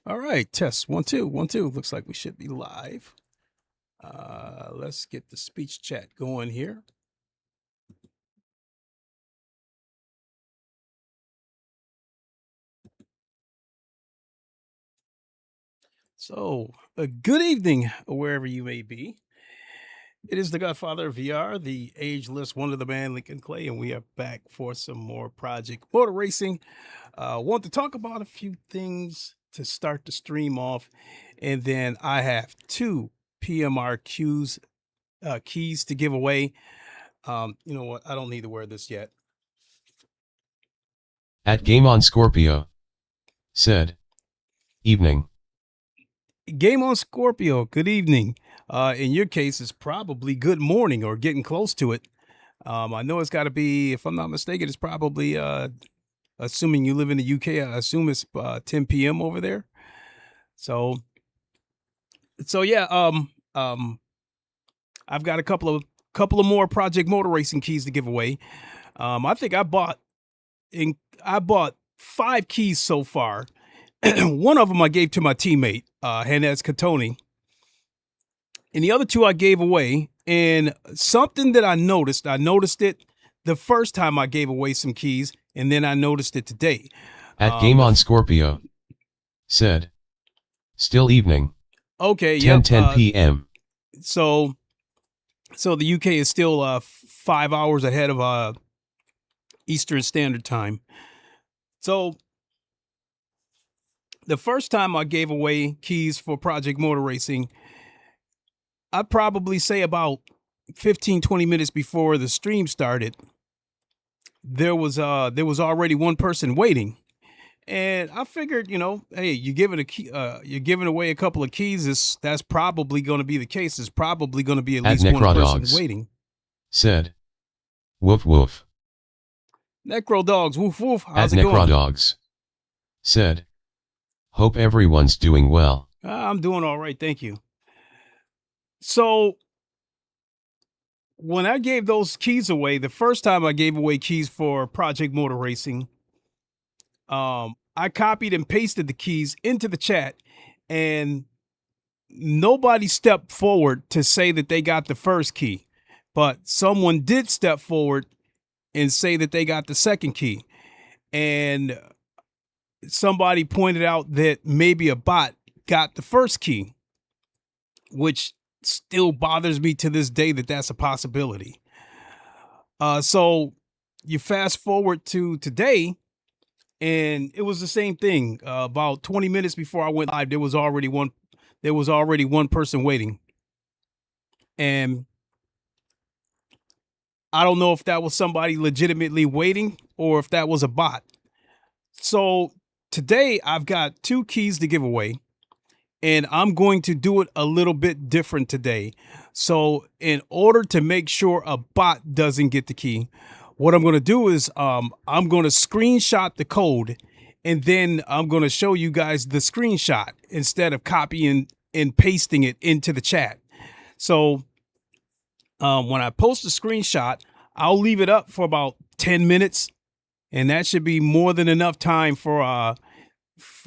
All right, test 1 2 1 2. Looks like we should be live. Let's get the speech chat going here. So, good evening, wherever you may be. It is the Godfather of VR, the ageless wonder, the man Lincoln Clay, and we are back for some more Project Motor Racing. Want to talk about a few things to start the stream off, and then I have 2 PMR keys to give away. You know what? I don't need to wear this yet. At Game on Scorpio. said. Evening. Game on Scorpio, good evening. In your case, it's probably good morning or getting close to it. I know it's got to be, if I'm not mistaken, it's probably, assuming you live in the UK, I assume it's 10 p.m. over there. So yeah, I've got a couple of more Project Motor Racing keys to give away. I think I bought 5 keys so far. One of them I gave to my teammate, Hanez Katoni, and the other 2 I gave away. And something that I noticed it the first time I gave away some keys, and then I noticed it today. At Game on Scorpio, said. Still evening. Okay, 10 p.m. So the UK is still 5 hours ahead of Eastern Standard Time. So the first time I gave away keys for Project Motor Racing, I'd probably say about 15-20 minutes before the stream started, there was already one person waiting. And I figured, hey, you're giving away a couple of keys. That's probably going to be the case. There's probably going to be at least one person waiting. Said. Woof woof. Necro Dogs, woof woof. How's it going? Necro Dogs. Said. Hope everyone's doing well. I'm doing all right, thank you. So when I gave those keys away, the first time I gave away keys for Project Motor Racing, I copied and pasted the keys into the chat, and nobody stepped forward to say that they got the first key, but someone did step forward and say that they got the second key. And somebody pointed out that maybe a bot got the first key, which still bothers me to this day that that's a possibility. So you fast forward to today, and it was the same thing. About 20 minutes before I went live, there was already one person waiting. And I don't know if that was somebody legitimately waiting or if that was a bot. So today I've got 2 keys to give away, and I'm going to do it a little bit different today. So in order to make sure a bot doesn't get the key, what I'm going to do is I'm going to screenshot the code, and then I'm going to show you guys the screenshot instead of copying and pasting it into the chat. So when I post a screenshot, I'll leave it up for about 10 minutes, and that should be more than enough time for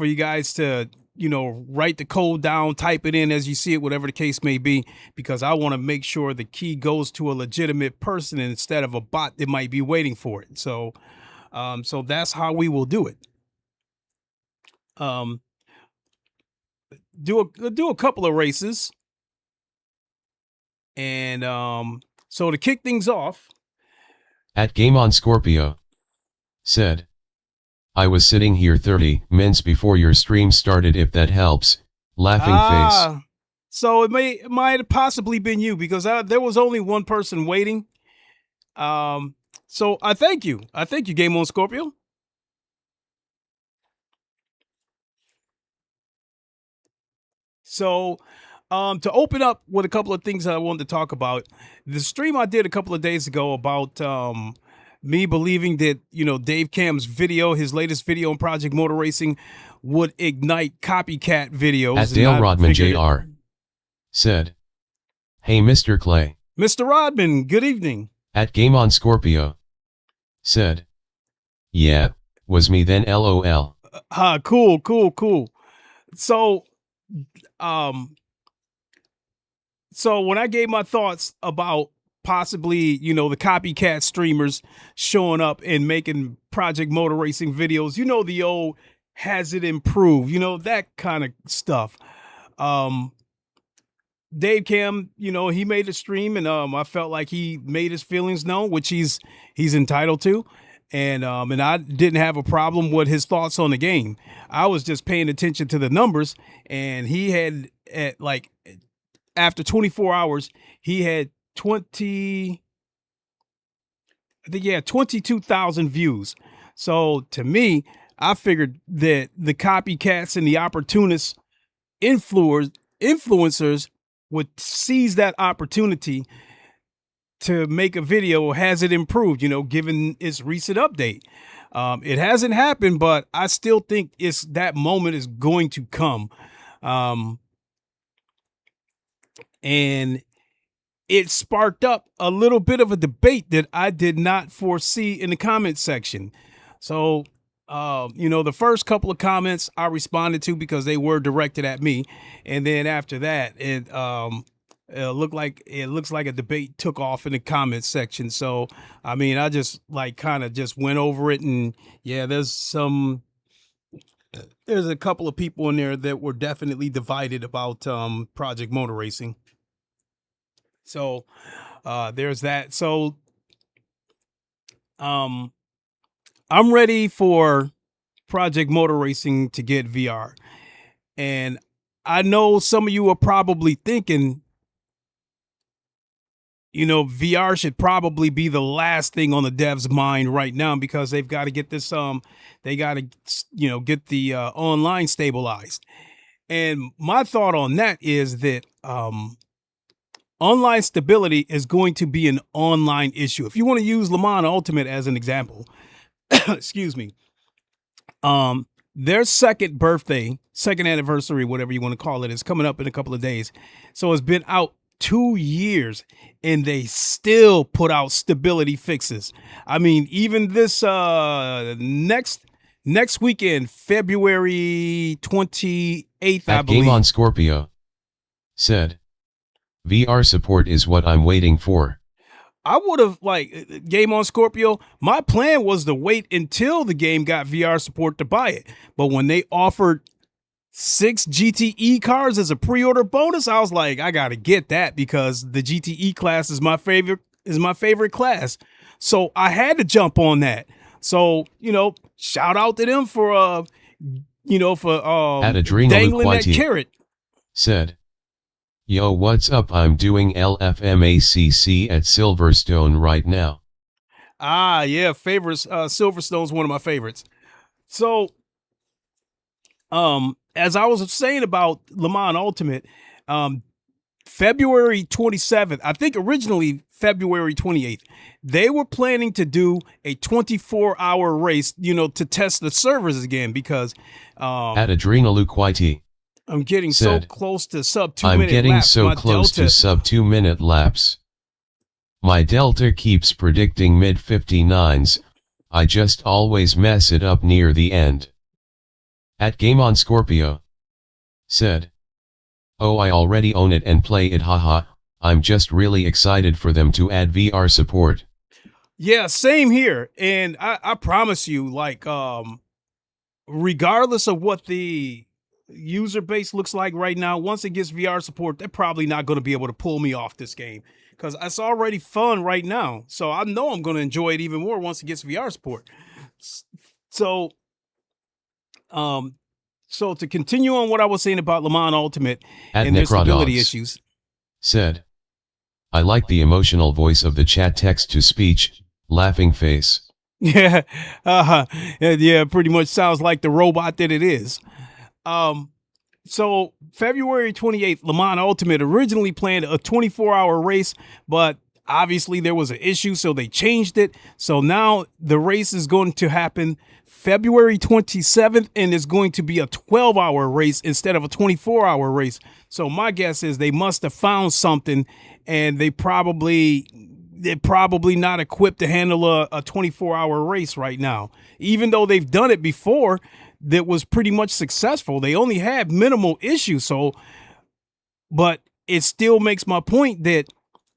you guys to, write the code down, type it in as you see it, whatever the case may be, because I want to make sure the key goes to a legitimate person instead of a bot that might be waiting for it. So that's how we will do it. Do a couple of races. And so to kick things off, at Game on Scorpio, said. I was sitting here 30 minutes before your stream started, if that helps. Laughing face. So it might have possibly been you, because there was only one person waiting. So I thank you. Game on Scorpio. So to open up with a couple of things I wanted to talk about, the stream I did a couple of days ago about me believing that, Dave Cam's video, his latest video on Project Motor Racing, would ignite copycat videos. At Dale Rodman Jr. said. Hey, Mr. Clay. Mr. Rodman, good evening. At Game on Scorpio, said. Yeah, was me then, LOL. Cool. So, so when I gave my thoughts about possibly, the copycat streamers showing up and making Project Motor Racing videos, the old has it improved, that kind of stuff. Dave Cam, he made a stream, and I felt like he made his feelings known, which he's entitled to. And I didn't have a problem with his thoughts on the game. I was just paying attention to the numbers, and he had after 24 hours, he had 22,000 views. So to me, I figured that the copycats and the opportunist influencers would seize that opportunity to make a video. Has it improved, given its recent update? It hasn't happened, but I still think that moment is going to come. And it sparked up a little bit of a debate that I did not foresee in the comment section. So, the first couple of comments I responded to because they were directed at me. And then after that, it looks like a debate took off in the comments section. So, I mean, I just kind of just went over it, and yeah, there's a couple of people in there that were definitely divided about Project Motor Racing. So there's that. So I'm ready for Project Motor Racing to get VR. And I know some of you are probably thinking, VR should probably be the last thing on the dev's mind right now, because they've got to get this, they got to, get the online stabilized. And my thought on that is that online stability is going to be an online issue. If you want to use Le Mans Ultimate as an example, excuse me, their second anniversary, whatever you want to call it, is coming up in a couple of days. So it's been out 2 years and they still put out stability fixes. I mean, even this next weekend, February 28th, I believe. Game on Scorpio said, VR support is what I'm waiting for. I would have, Game on Scorpio, my plan was to wait until the game got VR support to buy it. But when they offered 6 GTE cars as a pre-order bonus, I was like, I got to get that because the GTE class is my favorite class. So I had to jump on that. So, shout out to them for dangling that carrot. Said, yo, what's up? I'm doing LFMACC at Silverstone right now. Ah, yeah, favorites. Silverstone's one of my favorites. So, as I was saying about Le Mans Ultimate, February 27th, I think originally February 28th, they were planning to do a 24-hour race, to test the servers again, because at Adrenaluquity, I'm getting so close to sub 2 minute laps. I'm getting so close to sub 2 minute laps. My Delta keeps predicting mid 59s. I just always mess it up near the end. At Game on Scorpio said, oh, I already own it and play it, haha. I'm just really excited for them to add VR support. Yeah, same here. And I promise you, regardless of what the user base looks like right now, once it gets VR support, they're probably not going to be able to pull me off this game, because it's already fun right now. So I know I'm going to enjoy it even more once it gets VR support. So to continue on what I was saying about Le Mans Ultimate and their stability issues, said, I like the emotional voice of the chat text to speech, laughing face. Yeah, yeah, pretty much sounds like the robot that it is. So February 28th, Le Mans Ultimate originally planned a 24-hour race, but obviously there was an issue, so they changed it. So now the race is going to happen February 27th, and it's going to be a 12-hour race instead of a 24-hour race. So my guess is they must have found something, and they're probably not equipped to handle a 24-hour race right now. Even though they've done it before, that was pretty much successful. They only had minimal issues. So, but it still makes my point that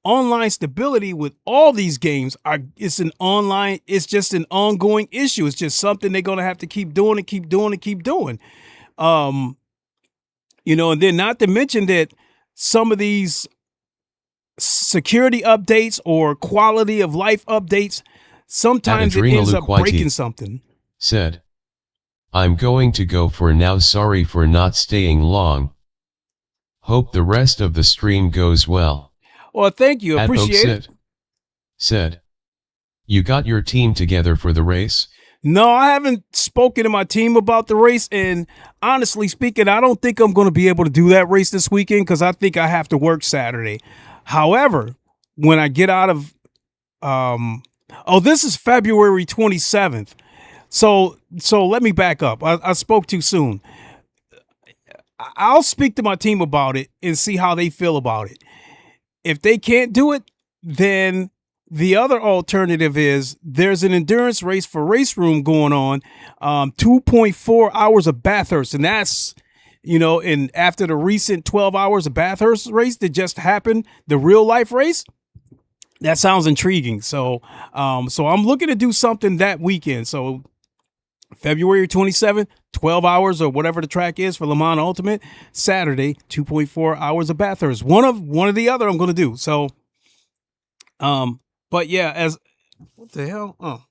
online stability with all these games it's just an ongoing issue. It's just something they're going to have to keep doing and keep doing and keep doing. And then not to mention that some of these security updates or quality of life updates, sometimes it ends up breaking something. Said, I'm going to go for now. Sorry for not staying long. Hope the rest of the stream goes well. Well, thank you. Appreciate it. Said, you got your team together for the race? No, I haven't spoken to my team about the race, and honestly speaking, I don't think I'm going to be able to do that race this weekend because I think I have to work Saturday. However, when I get out of, oh, this is February 27th. So let me back up. I spoke too soon. I'll speak to my team about it and see how they feel about it. If they can't do it, then the other alternative is there's an endurance race for Race Room going on, 2.4 hours of Bathurst. And that's, and after the recent 12 hours of Bathurst race that just happened, the real life race, that sounds intriguing. So I'm looking to do something that weekend. So February 27th, 12 hours or whatever the track is for Le Mans Ultimate. Saturday, 2.4 hours of Bathurst. One of the other I'm going to do. So, but yeah, what the hell? Oh,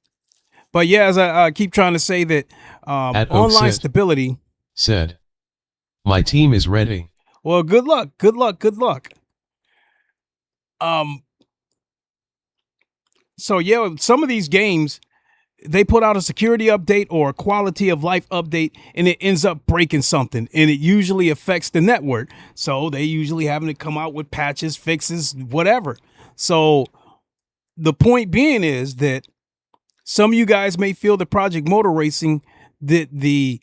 but yeah, as I keep trying to say that online stability. Said, my team is ready. Well, good luck. Good luck. Good luck. So yeah, some of these games, they put out a security update or a quality of life update and it ends up breaking something, and it usually affects the network. So they usually having to come out with patches, fixes, whatever. So the point being is that some of you guys may feel that Project Motor Racing, that the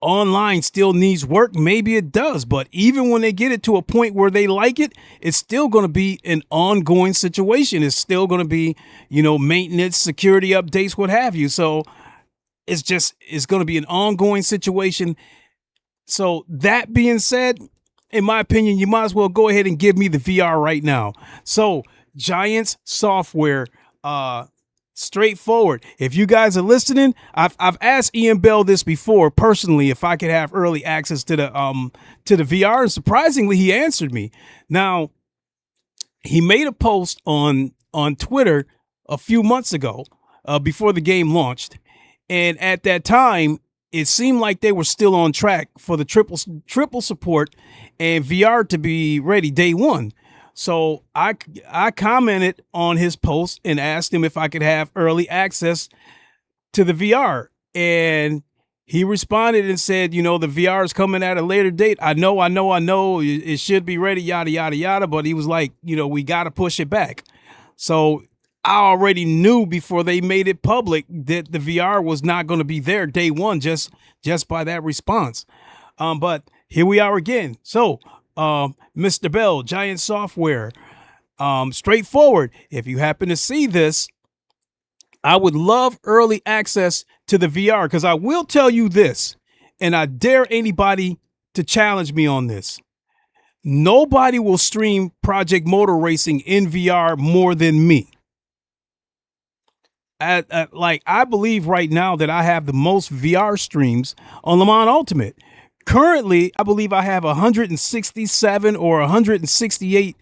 online still needs work. Maybe it does, but even when they get it to a point where they like it, it's still going to be an ongoing situation. It's still going to be, maintenance, security updates, what have you. So it's going to be an ongoing situation. So that being said, in my opinion, you might as well go ahead and give me the VR right now. So Giants Software, straightforward. If you guys are listening, I've asked Ian Bell this before personally if I could have early access to the VR, and surprisingly he answered me. Now, he made a post on Twitter a few months ago, before the game launched, and at that time it seemed like they were still on track for the triple support and VR to be ready day one. So I commented on his post and asked him if I could have early access to the VR. And he responded and said, the VR is coming at a later date. I know. It should be ready, yada, yada, yada. But he was like, we got to push it back. So I already knew before they made it public that the VR was not going to be there day one, just by that response. But here we are again. So Mr. Bell, Giant Software, straightforward. If you happen to see this, I would love early access to the VR, because I will tell you this, and I dare anybody to challenge me on this. Nobody will stream Project Motor Racing in VR more than me. I believe right now that I have the most VR streams on Le Mans Ultimate. Currently, I believe I have 167 or 168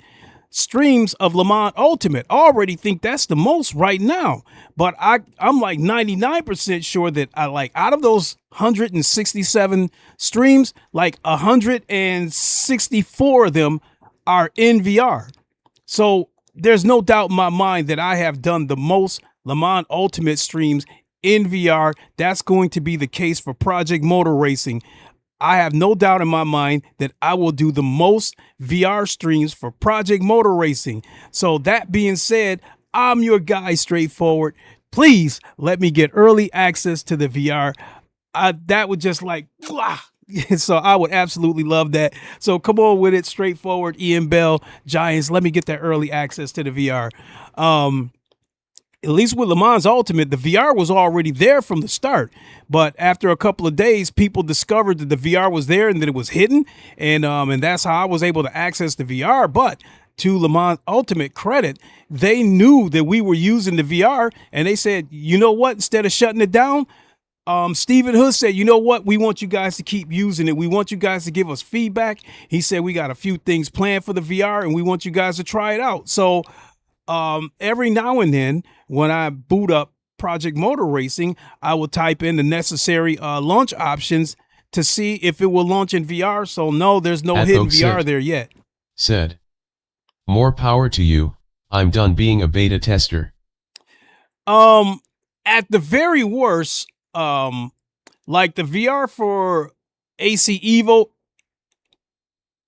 streams of Le Mans Ultimate. I already think that's the most right now. But I'm like 99% sure that out of those 167 streams, like 164 of them are in VR. So there's no doubt in my mind that I have done the most Le Mans Ultimate streams in VR. That's going to be the case for Project Motor Racing. I have no doubt in my mind that I will do the most VR streams for Project Motor Racing. So that being said, I'm your guy, straightforward. Please let me get early access to the VR. That would just so I would absolutely love that. So come on with it, straightforward. Ian Bell, Giants, let me get that early access to the VR. At least with Le Mans Ultimate, the VR was already there from the start. But after a couple of days, people discovered that the VR was there and that it was hidden. And that's how I was able to access the VR. But to Le Mans Ultimate credit, they knew that we were using the VR. And they said, you know what? Instead of shutting it down, Stephen Hood said, you know what? We want you guys to keep using it. We want you guys to give us feedback. He said, we got a few things planned for the VR and we want you guys to try it out. So every now and then when I boot up Project Motor Racing, I will type in the necessary launch options to see if it will launch in VR. So no, there's no hidden VR there yet. Said, more power to you. I'm done being a beta tester. at the very worst, like the VR for AC Evo,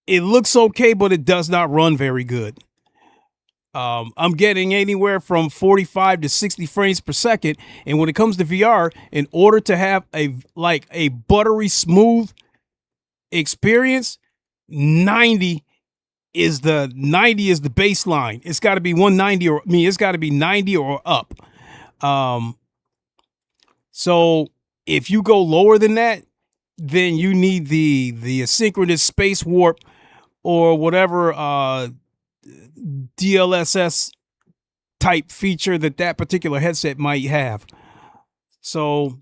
it looks okay, but it does not run very good. I'm getting anywhere from 45 to 60 frames per second. And when it comes to VR, in order to have a buttery smooth experience, 90 is the baseline. It's got to be 190 it's got to be 90 or up. So if you go lower than that, then you need the asynchronous space warp or whatever DLSS type feature that particular headset might have. So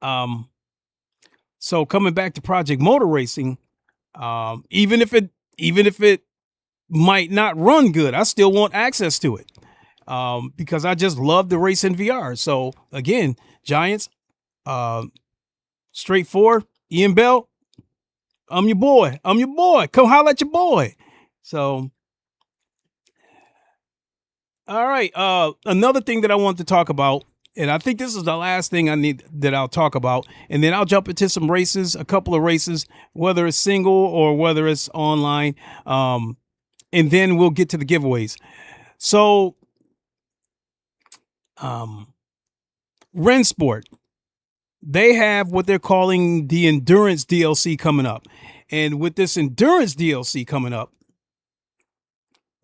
coming back to Project Motor Racing, even if it might not run good, I still want access to it. Because I just love the race in VR. So again, Giants, straightforward, Ian Bell, I'm your boy. Come holler at your boy. So, all right. Another thing that I want to talk about, and I think this is the last thing I'll talk about, and then I'll jump into some races, a couple of races, whether it's single or whether it's online. And then we'll get to the giveaways. So, Rensport, they have what they're calling the Endurance DLC coming up. And with this Endurance DLC coming up,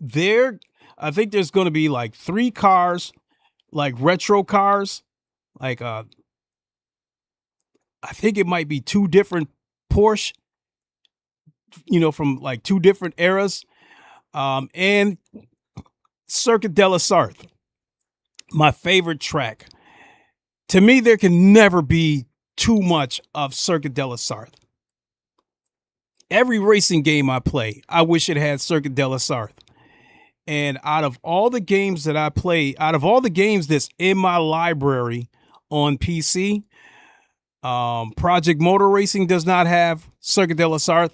I think there's going to be like 3 cars, like retro cars, like I think it might be 2 different Porsche, from like 2 different eras, and Circuit de la Sarthe, my favorite track. To me, there can never be too much of Circuit de la Sarthe. Every racing game I play, I wish it had Circuit de la Sarthe. And out of all the games that I play, out of all the games that's in my library on PC, Project Motor Racing does not have Circuit de la Sarthe,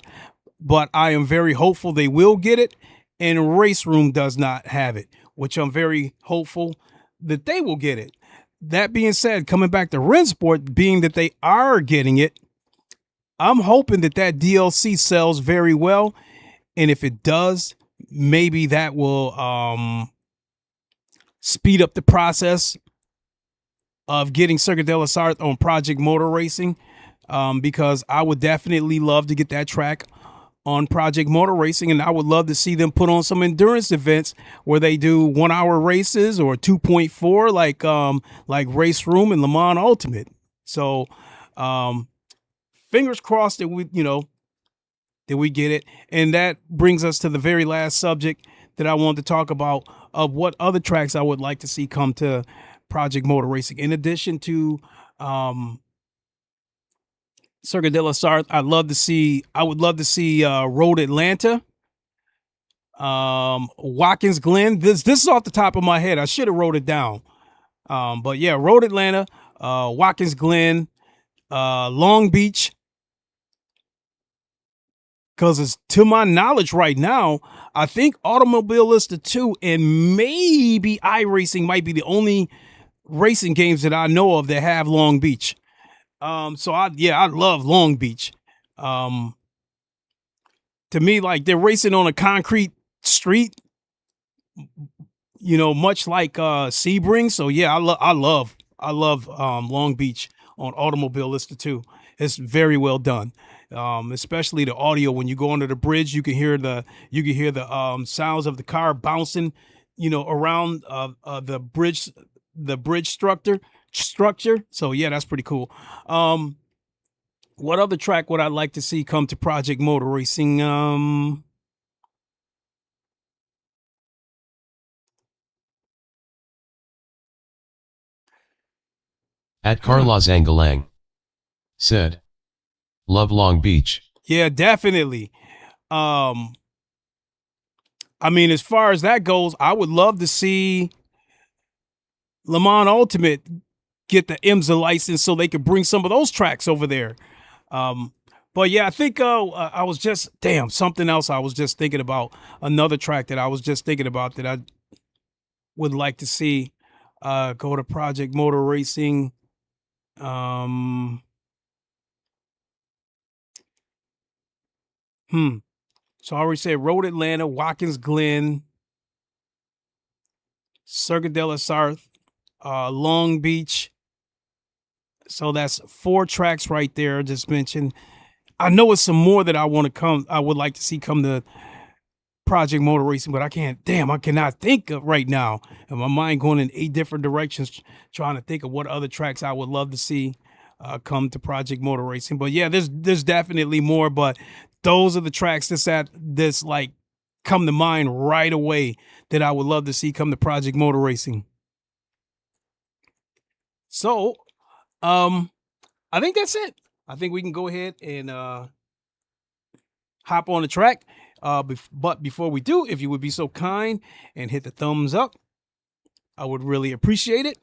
but I am very hopeful they will get it. And Race Room does not have it, which I'm very hopeful that they will get it. That being said, coming back to Rensport, being that they are getting it, I'm hoping that DLC sells very well. And if it does, maybe that will speed up the process of getting Circuit de la Sarthe on Project Motor Racing, because I would definitely love to get that track on Project Motor Racing, and I would love to see them put on some endurance events where they do 1-hour races or 2.4 like Race Room and Le Mans Ultimate. So fingers crossed that we get it. And that brings us to the very last subject that I wanted to talk about, of what other tracks I would like to see come to Project Motor Racing. In addition to Circuit de la Sarthe, I would love to see Road Atlanta, Watkins Glen. This is off the top of my head. I should have wrote it down. But yeah, Road Atlanta, Watkins Glen, Long Beach. Because it's, to my knowledge right now, I think Automobilista 2 and maybe iRacing might be the only racing games that I know of that have Long Beach. So I love Long Beach. To me, like, they're racing on a concrete street, much like Sebring. So yeah, I love Long Beach on Automobilista 2. It's very well done. Especially the audio when you go under the bridge, you can hear the sounds of the car bouncing, around the bridge structure. So yeah, that's pretty cool. What other track would I like to see come to Project Motor Racing? At Carlos Angelang said, love Long Beach. Yeah, definitely. I mean, as far as that goes, I would love to see Le Mans Ultimate get the IMSA license so they could bring some of those tracks over there. But yeah, I think I was just, something else I was just thinking about, another track that I was just thinking about that I would like to see Go to Project Motor Racing. So I already said Road Atlanta, Watkins Glen, Circuit de la Sarthe, Long Beach. So that's 4 tracks right there. Just mentioned. I know it's some more that I would like to see come to Project Motor Racing, but I cannot think of right now. And my mind going in 8 different directions, trying to think of what other tracks I would love to see come to Project Motor Racing. But yeah, there's definitely more, but those are the tracks that's like come to mind right away that I would love to see come to Project Motor Racing. So, I think that's it. I think we can go ahead and hop on the track. But before we do, if you would be so kind and hit the thumbs up, I would really appreciate it.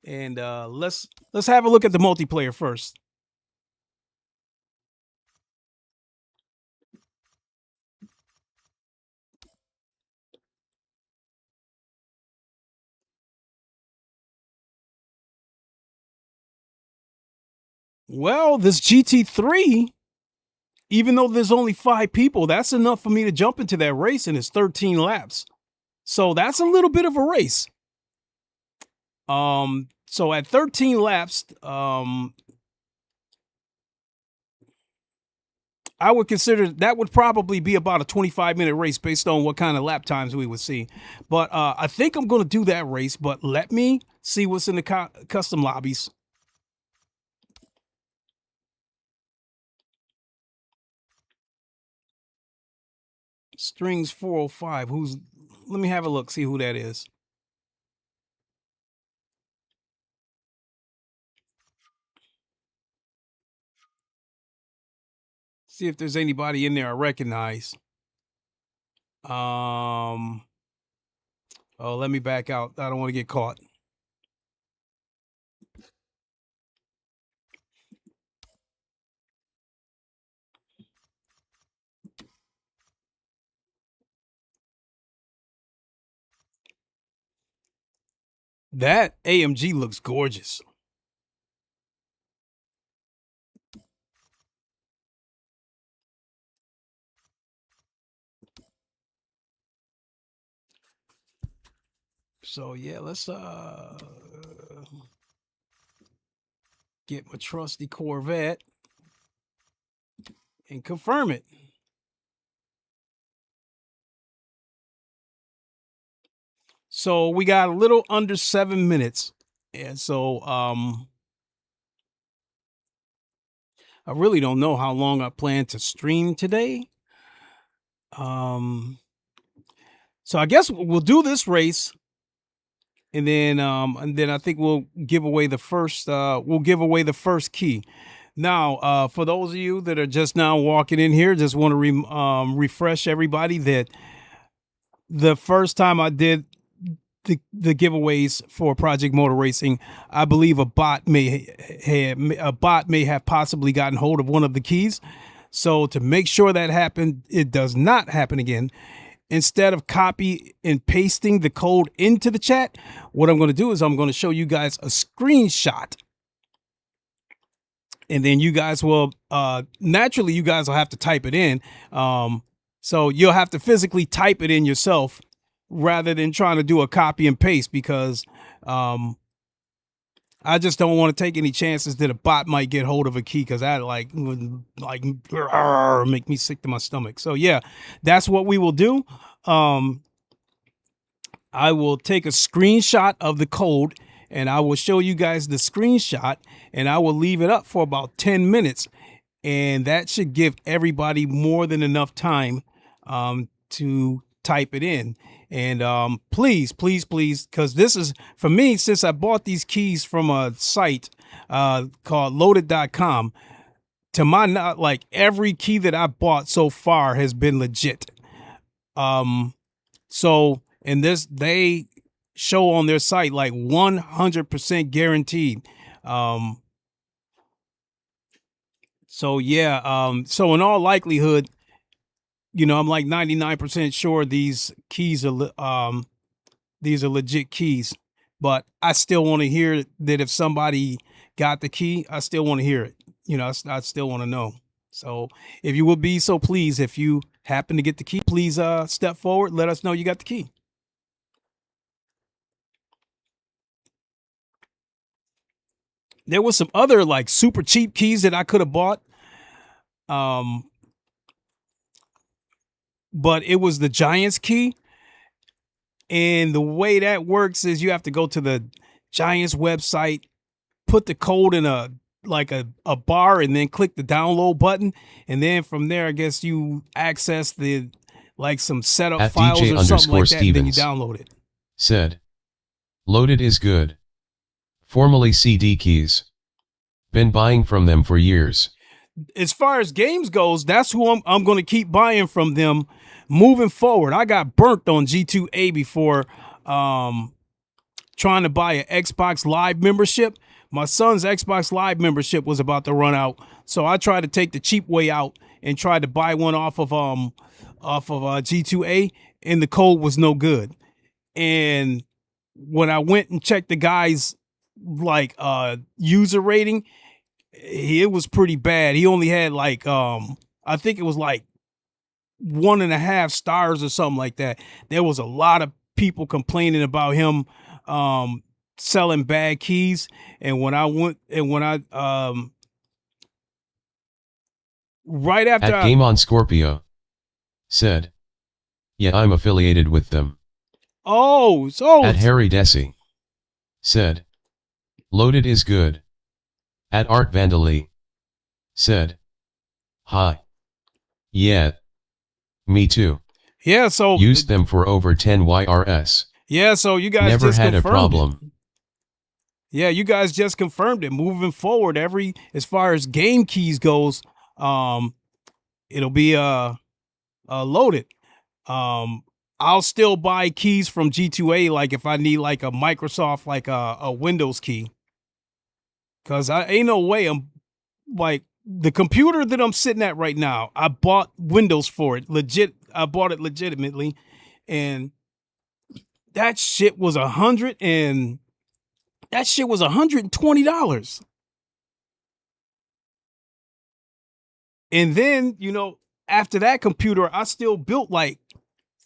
And let's have a look at the multiplayer first. Well, this GT3, even though there's only 5 people, that's enough for me to jump into that race, and it's 13 laps. So that's a little bit of a race. So at 13 laps, I would consider that would probably be about a 25-minute race based on what kind of lap times we would see. But I think I'm going to do that race, but let me see what's in the custom lobbies. Strings 405. Let me have a look, see who that is. See if there's anybody in there I recognize. Oh, let me back out. I don't want to get caught. That AMG looks gorgeous. So yeah, let's get my trusty Corvette and confirm it. So we got a little under 7 minutes. And so I really don't know how long I plan to stream today. So I guess we'll do this race, and then I think we'll give away the first key. Now, for those of you that are just now walking in here, just want to refresh everybody that the first time I did the giveaways for Project Motor Racing, I believe a bot may have possibly gotten hold of one of the keys. So to make sure that it does not happen again, instead of copy and pasting the code into the chat, what I'm going to do is I'm going to show you guys a screenshot. And then you guys will, naturally, you guys will have to type it in. So you'll have to physically type it in yourself rather than trying to do a copy and paste, because I just don't want to take any chances that a bot might get hold of a key, because that would make me sick to my stomach. So yeah, that's what we will do. I will take a screenshot of the code, and I will show you guys the screenshot, and I will leave it up for about 10 minutes. And that should give everybody more than enough time to type it in. And please, because this is, for me, since I bought these keys from a site called loaded.com, to my like every key that I bought so far has been legit. So in this, they show on their site like 100% guaranteed. So yeah, so in all likelihood, you know, I'm like 99% sure these keys are these are legit keys, but I still want to hear that if somebody got the key, I still want to hear it. You know, I still want to know. So if you would be so pleased, if you happen to get the key, please step forward, let us know you got the key. There was some other like super cheap keys that I could have bought. But it was the Giants key. And the way that works is you have to go to the Giants website, put the code in a bar, and then click the download button. And then from there, I guess you access the like some setup At files DJ or something like that, Stevens, and then you download it. Said, loaded is good. Formerly CD keys. Been buying from them for years. As far as games goes, that's who I'm going to keep buying from them moving forward. I got burnt on G2A before trying to buy an Xbox Live membership. My son's Xbox Live membership was about to run out, so I tried to take the cheap way out and tried to buy one off of G2A, and the code was no good. And when I went and checked the guy's like user rating, it was pretty bad. He only had like I think it was like 1.5 stars or something like that. There was a lot of people complaining about him selling bad keys. And when I right after At Game on Scorpio said, yeah, I'm affiliated with them. Oh, so at Harry Desi said, loaded is good. At Art Vandali said, hi. Yeah. Me too. Yeah, so used them for over 10 YRS. Yeah, so you guys never just had a problem. It. Yeah, you guys just confirmed it. Moving forward, as far as game keys goes, it'll be loaded. I'll still buy keys from G2A, like if I need like a Microsoft, like a Windows key. Cause I ain't no way I'm like the computer that I'm sitting at right now. I bought Windows for it. I bought it legitimately. And that shit was $120. And then, you know, after that computer, I still built like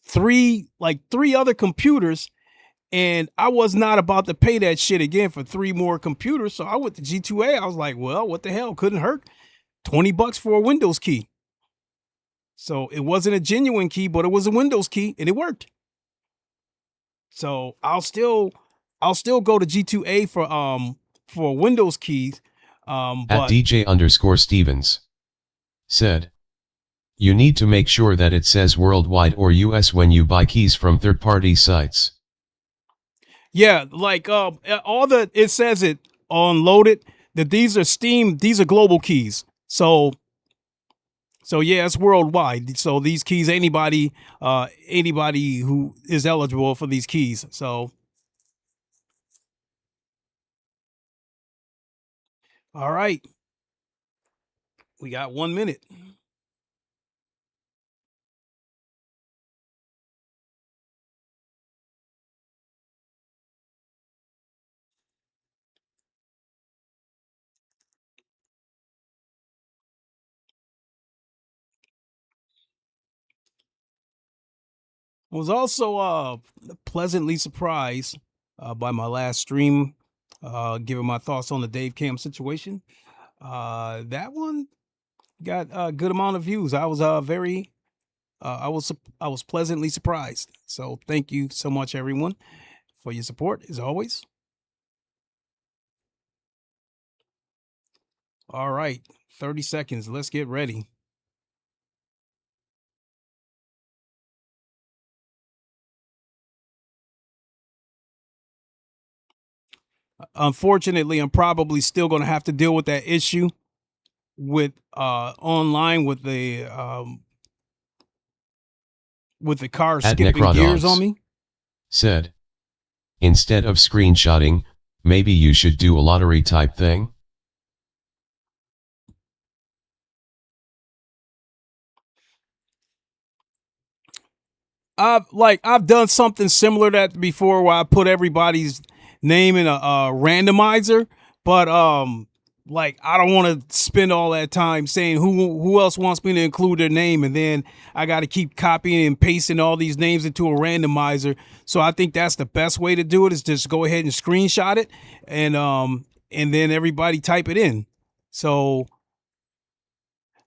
three other computers, and I was not about to pay that shit again for 3 more computers. So I went to G2A. I was like, well, what the hell? Couldn't hurt. $20 for a Windows key. So it wasn't a genuine key, but it was a Windows key, and it worked. So I'll still go to G2A for Windows keys. At DJ_Stevens said, you need to make sure that it says worldwide or US when you buy keys from third-party sites. Yeah, like it says it on Loaded that these are global keys. So yeah, it's worldwide. So these keys, anybody who is eligible for these keys. So all right. We got 1 minute. I was also pleasantly surprised by my last stream, giving my thoughts on the Dave Cam situation. That one got a good amount of views. I was I was pleasantly surprised. So thank you so much, everyone, for your support as always. All right, 30 seconds. Let's get ready. Unfortunately, I'm probably still going to have to deal with that issue with online with the car skipping gears on me. Said, instead of screenshotting, maybe you should do a lottery type thing. I've done something similar to that before, where I put everybody's name in a randomizer, but like I don't want to spend all that time saying who else wants me to include their name, and then I got to keep copying and pasting all these names into a randomizer. So I think that's the best way to do it, is just go ahead and screenshot it, and then everybody type it in. So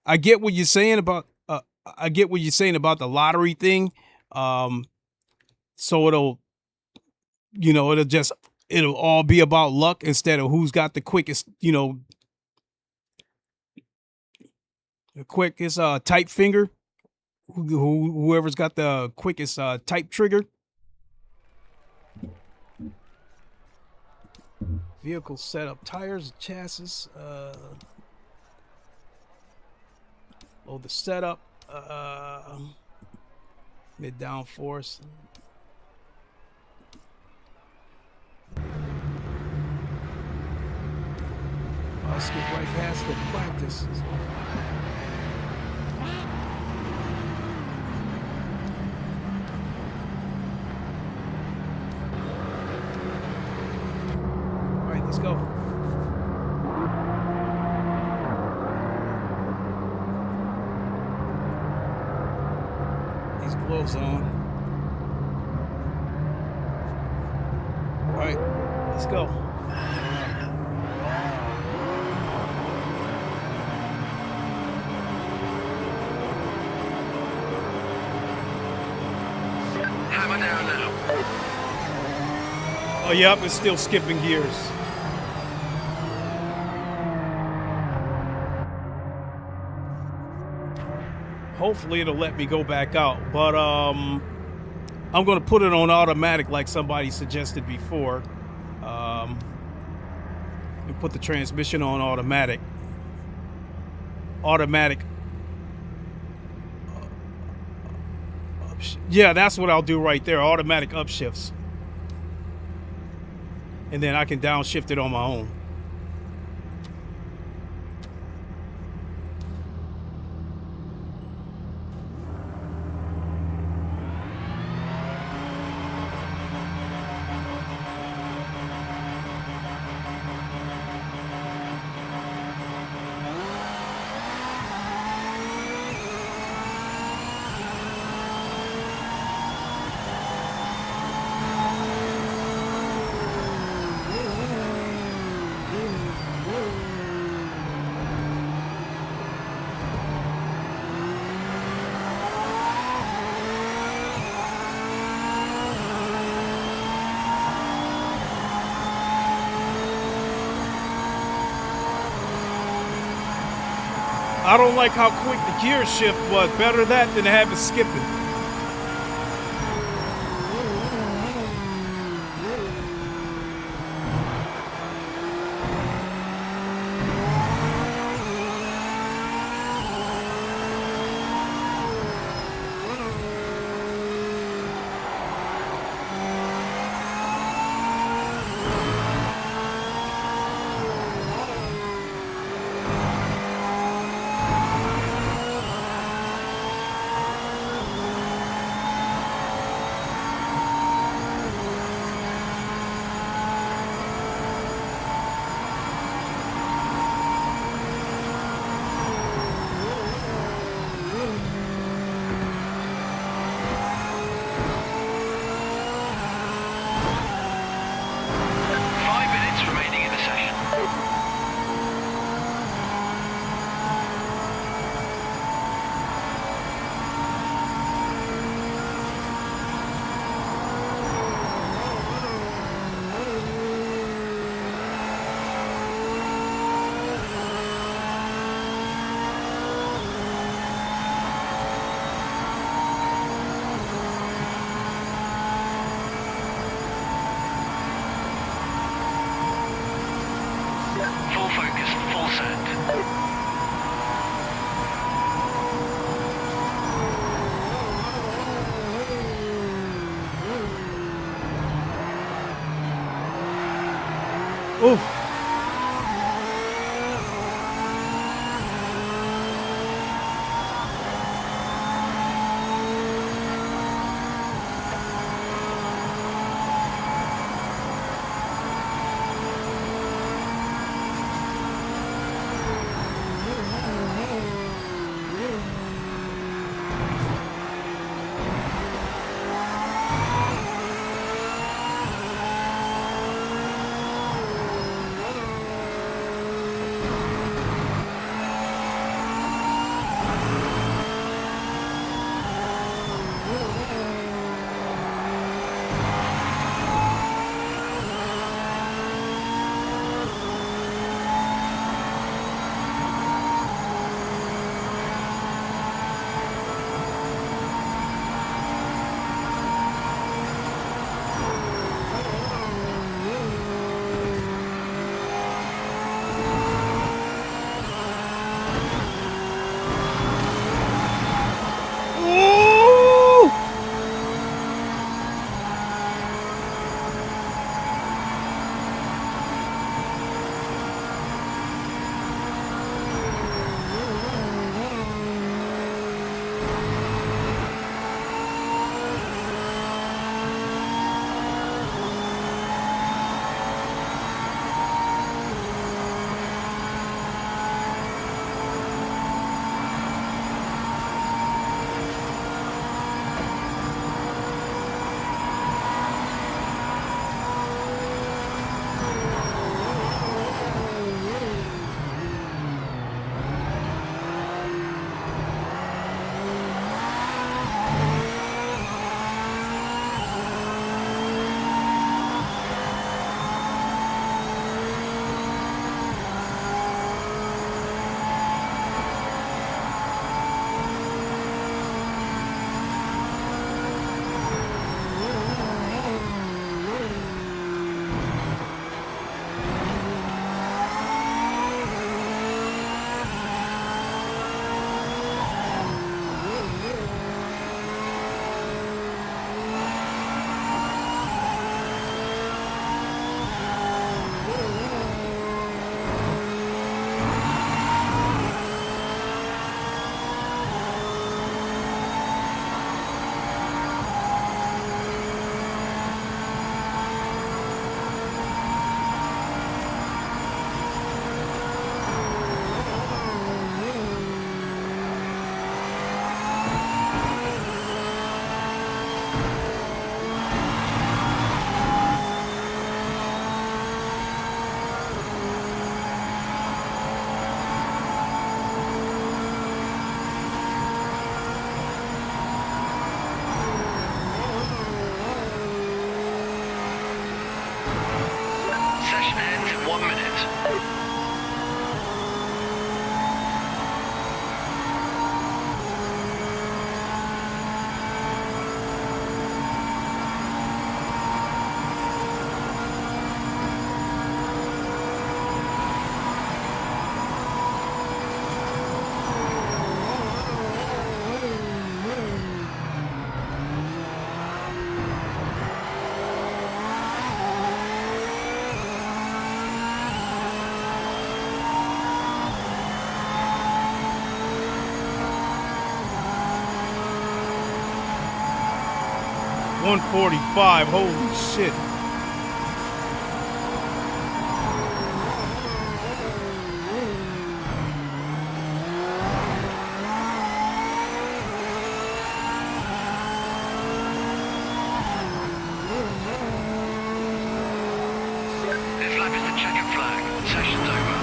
I get what you're saying about the lottery thing. So it'll all be about luck instead of who's got the quickest, type finger, whoever's got the quickest type trigger. Vehicle setup, tires, chassis, load the setup, mid downforce. I'll skip right past the practice. All right, let's go. These gloves on. All right, let's go. Oh, yep, it's still skipping gears. Hopefully it'll let me go back out, but I'm going to put it on automatic like somebody suggested before, and put the transmission on automatic. Yeah, that's what I'll do right there, automatic upshifts. And then I can downshift it on my own. I don't like how quick the gear shift was. Better that than to have it skipping. 1 minute. $145. Holy shit. This lap is the checkered flag. Session's over.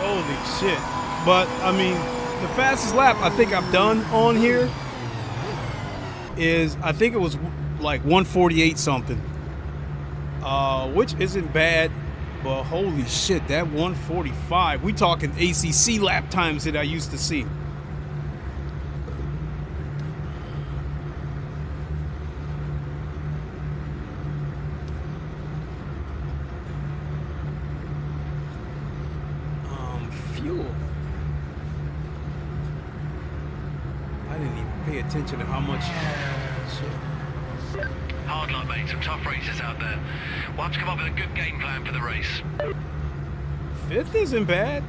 Holy shit. But, I mean, the fastest lap I think I've done on here is, I think it was like 148 something. Which isn't bad, but holy shit, that 145. We talking ACC lap times that I used to see. Fuel. I didn't even pay attention to how much shit. Hard luck, mate. Some tough races out there. We'll have to come up with a good game plan for the race. Fifth isn't bad.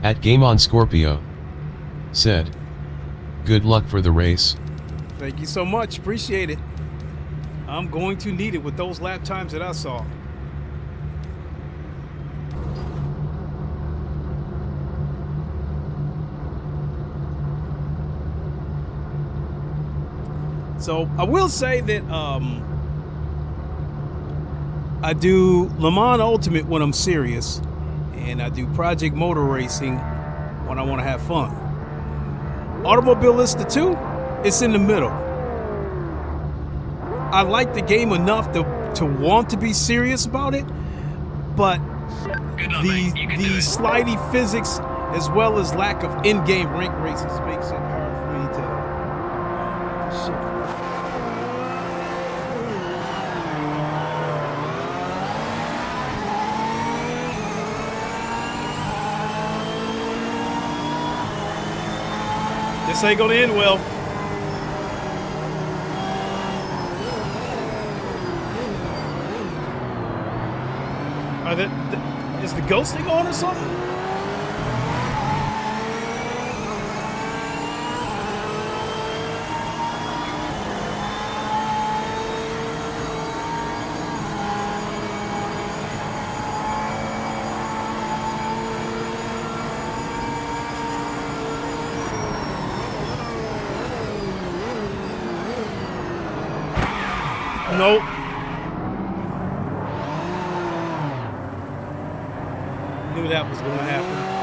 At Game on Scorpio said, "Good luck for the race." Thank you so much. Appreciate it. I'm going to need it with those lap times that I saw. So I will say that I do Le Mans Ultimate when I'm serious, and I do Project Motor Racing when I want to have fun. Automobilista 2, it's in the middle. I like the game enough to want to be serious about it, but the slidey physics as well as lack of in-game rank races makes it hard for me to shit. This ain't gonna end well. Is the ghosting on or something? Nope. Knew that was going to happen.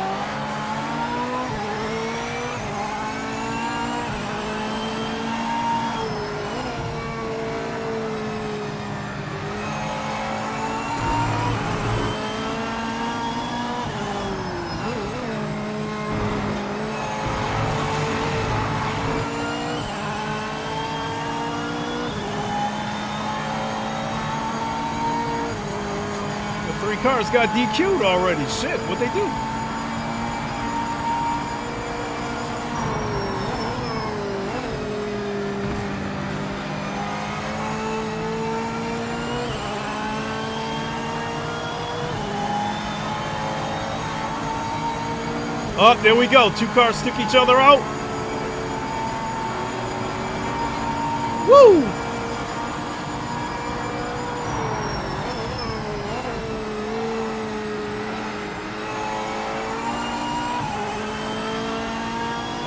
The 3 cars got DQ'd already. Shit, what'd they do? Oh, there we go. 2 cars stick each other out. Woo!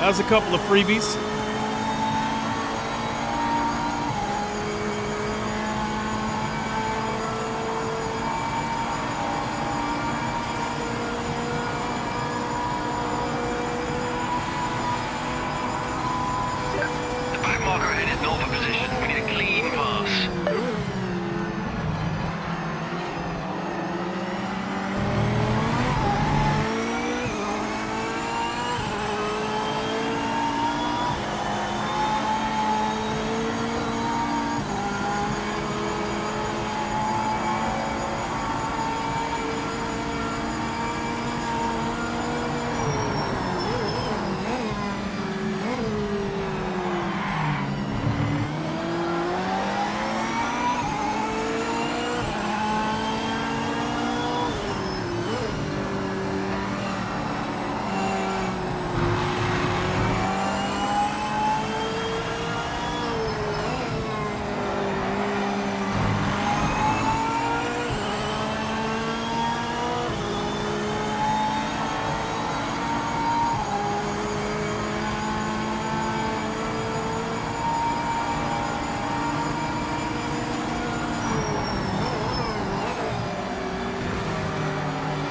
That was a couple of freebies. The back marker ahead is not for position. We need a clean pass.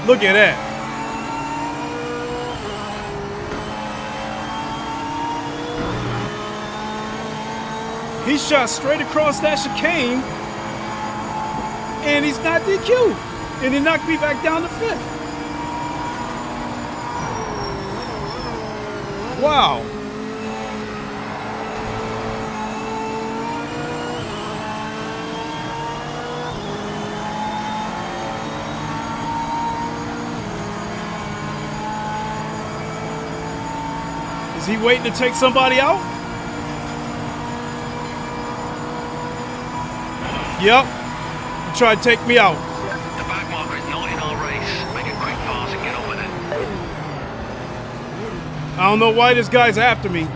Look at that. He shot straight across that chicane, and he's not DQ'd. And he knocked me back down to 5th. Wow. Is he waiting to take somebody out? Yep. He tried to take me out. The back marker is not in our race. Make a quick pass and get on with it. I don't know why this guy's after me.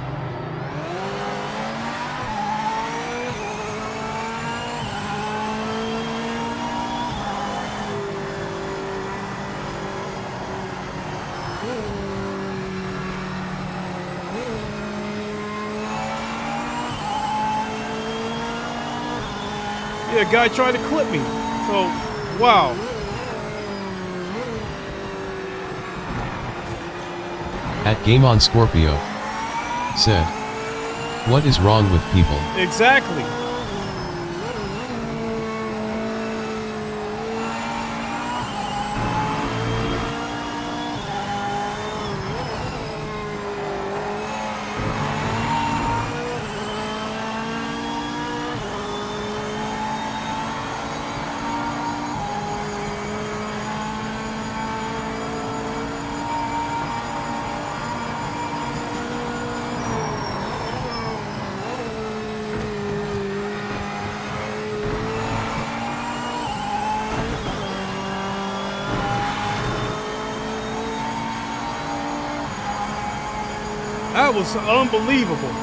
Yeah, guy tried to clip me. So, wow. At Game on Scorpio said, "What is wrong with people?" Exactly. That was unbelievable.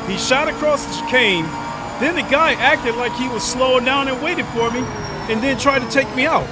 He shot across the chicane, then the guy acted like he was slowing down and waited for me, and then tried to take me out.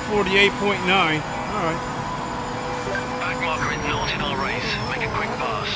48.9. All right. Back marker is not in our race. Make a quick pass.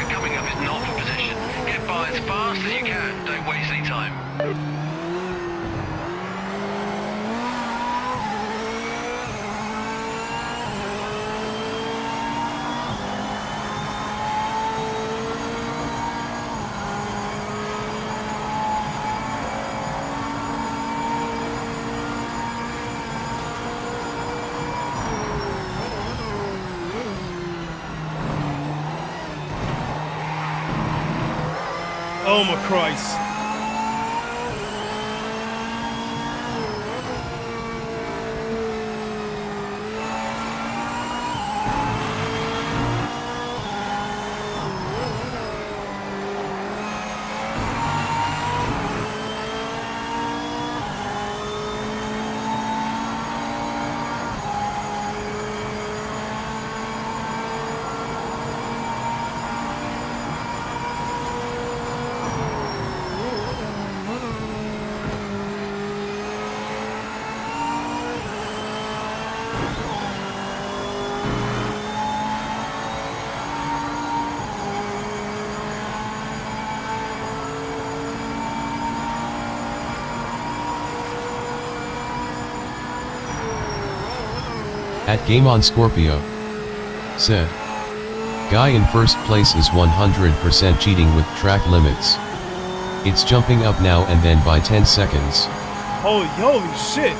Coming up is not for position. Get by as fast as you can. Don't waste any time. Oh my Christ. At Game on Scorpio said, guy in first place is 100% cheating with track limits. It's jumping up now and then by 10 seconds. Holy shit.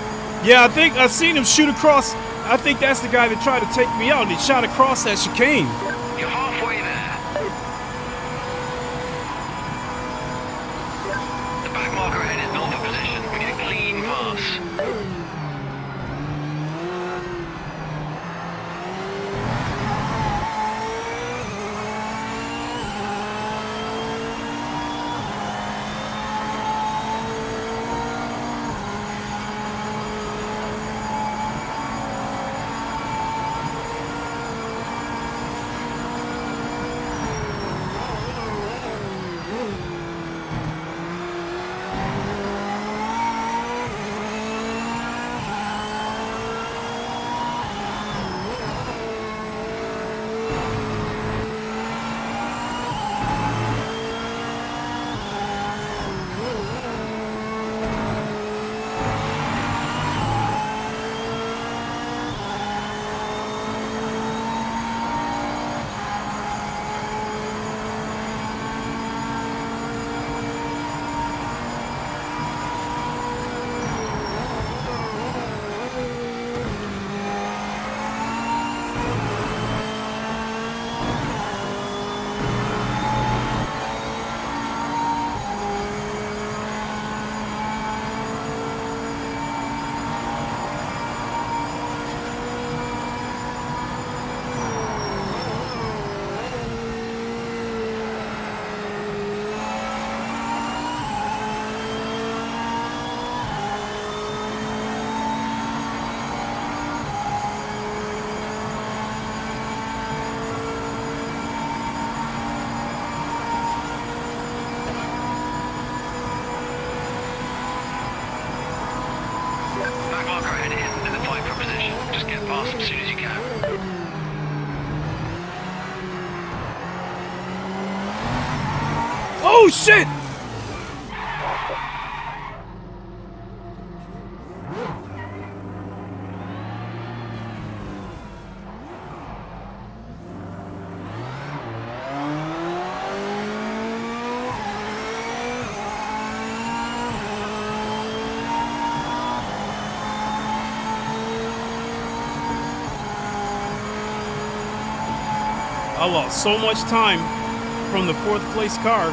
Yeah, I think I seen him shoot across. I think that's the guy that tried to take me out and he shot across that chicane. You're halfway there. The back marker ahead is not for position. We need a clean pass. Just get past them as soon as you can. Oh shit! I lost so much time from the 4th place car.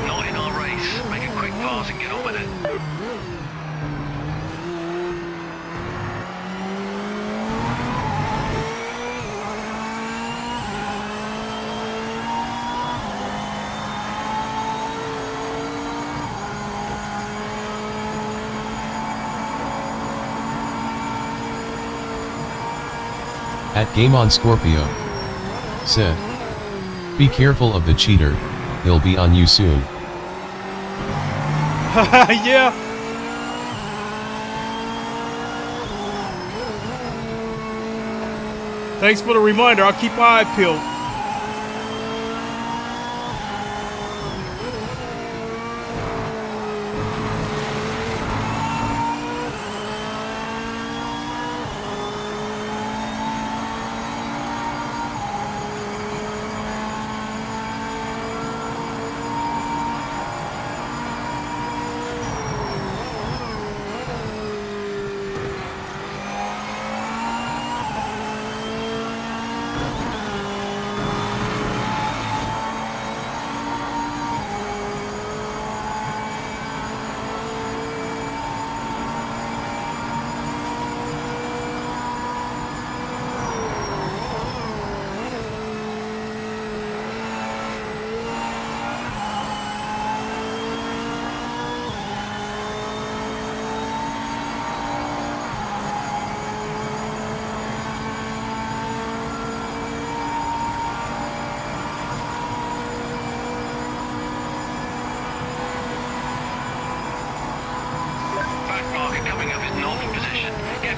Not in our race. Make a quick pass and get on with it. At Game on Scorpio said, "Be careful of the cheater, he'll be on you soon." Yeah. Thanks for the reminder. I'll keep my eye peeled.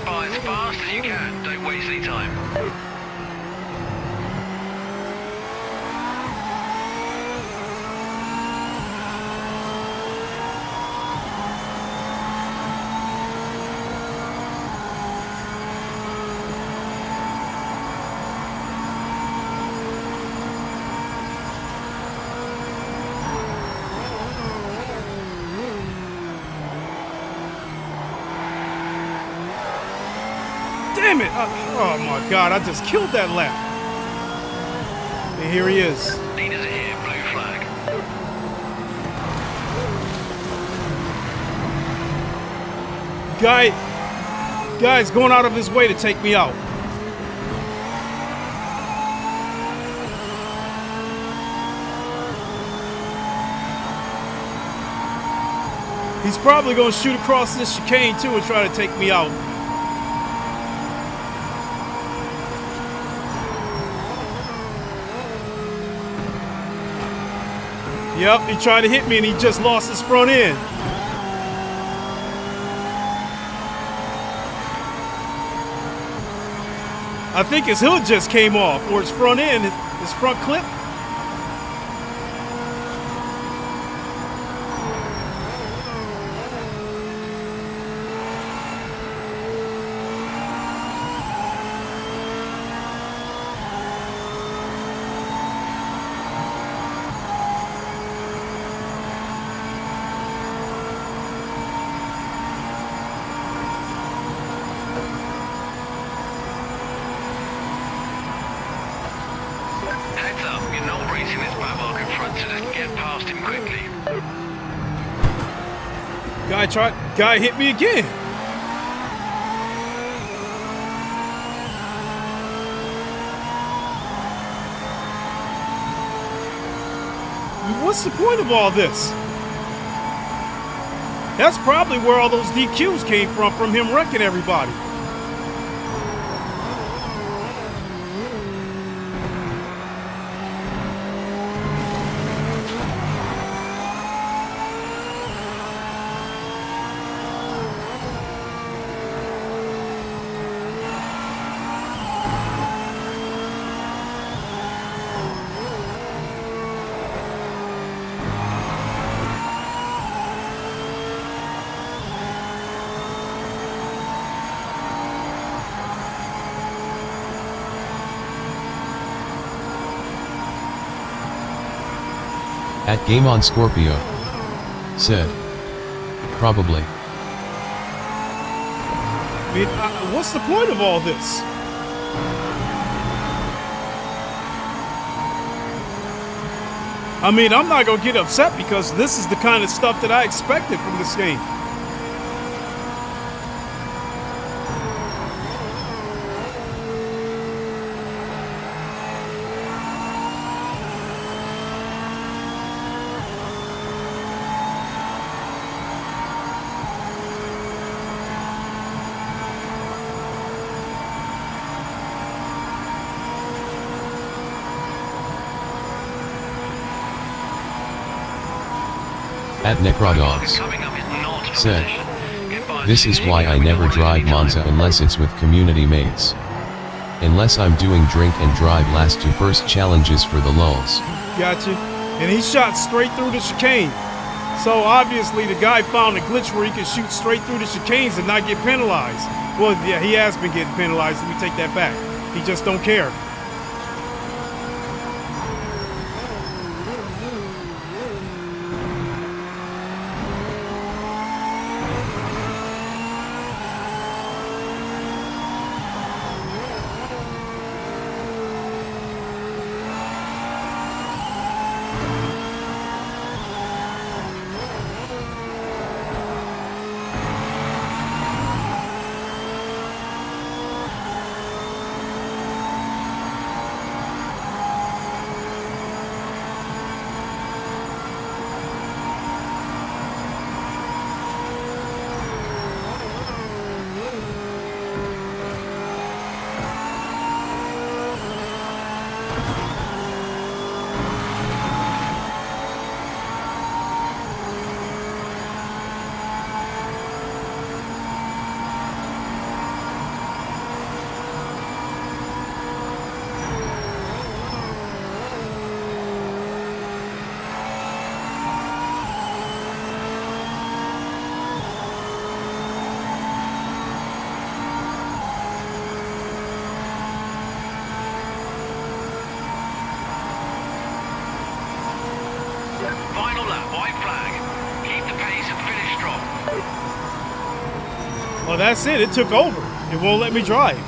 As fast as you can, don't waste any time. Damn it! Oh my God, I just killed that lap. And here he is. Leaders are here, blue flag. Guy's going out of his way to take me out. He's probably going to shoot across this chicane too and try to take me out. Yep, he tried to hit me and he just lost his front end. I think his hood just came off, or his front end, his front clip. Guy hit me again. What's the point of all this? That's probably where all those DQs came from him wrecking everybody. At Game on Scorpio said, probably. I mean, what's the point of all this? I mean, I'm not gonna get upset because this is the kind of stuff that I expected from this game. At Necrodogs said, this is why I never drive Monza unless it's with community mates. Unless I'm doing drink and drive last to first challenges for the lulz. Gotcha. And he shot straight through the chicane. So obviously the guy found a glitch where he could shoot straight through the chicanes and not get penalized. Well, yeah, he has been getting penalized. Let me take that back. He just don't care. Well, that's it. It took over. It won't let me drive.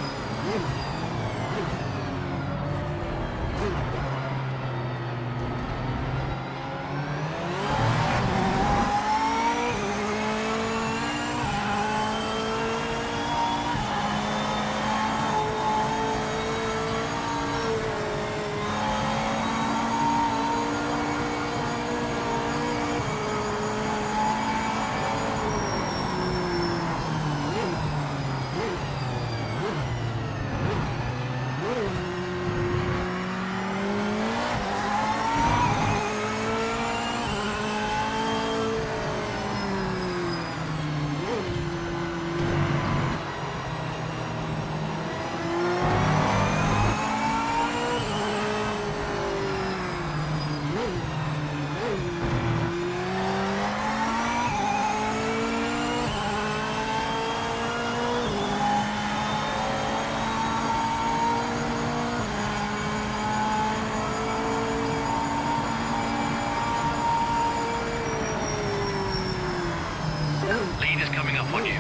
Lead is coming up on you.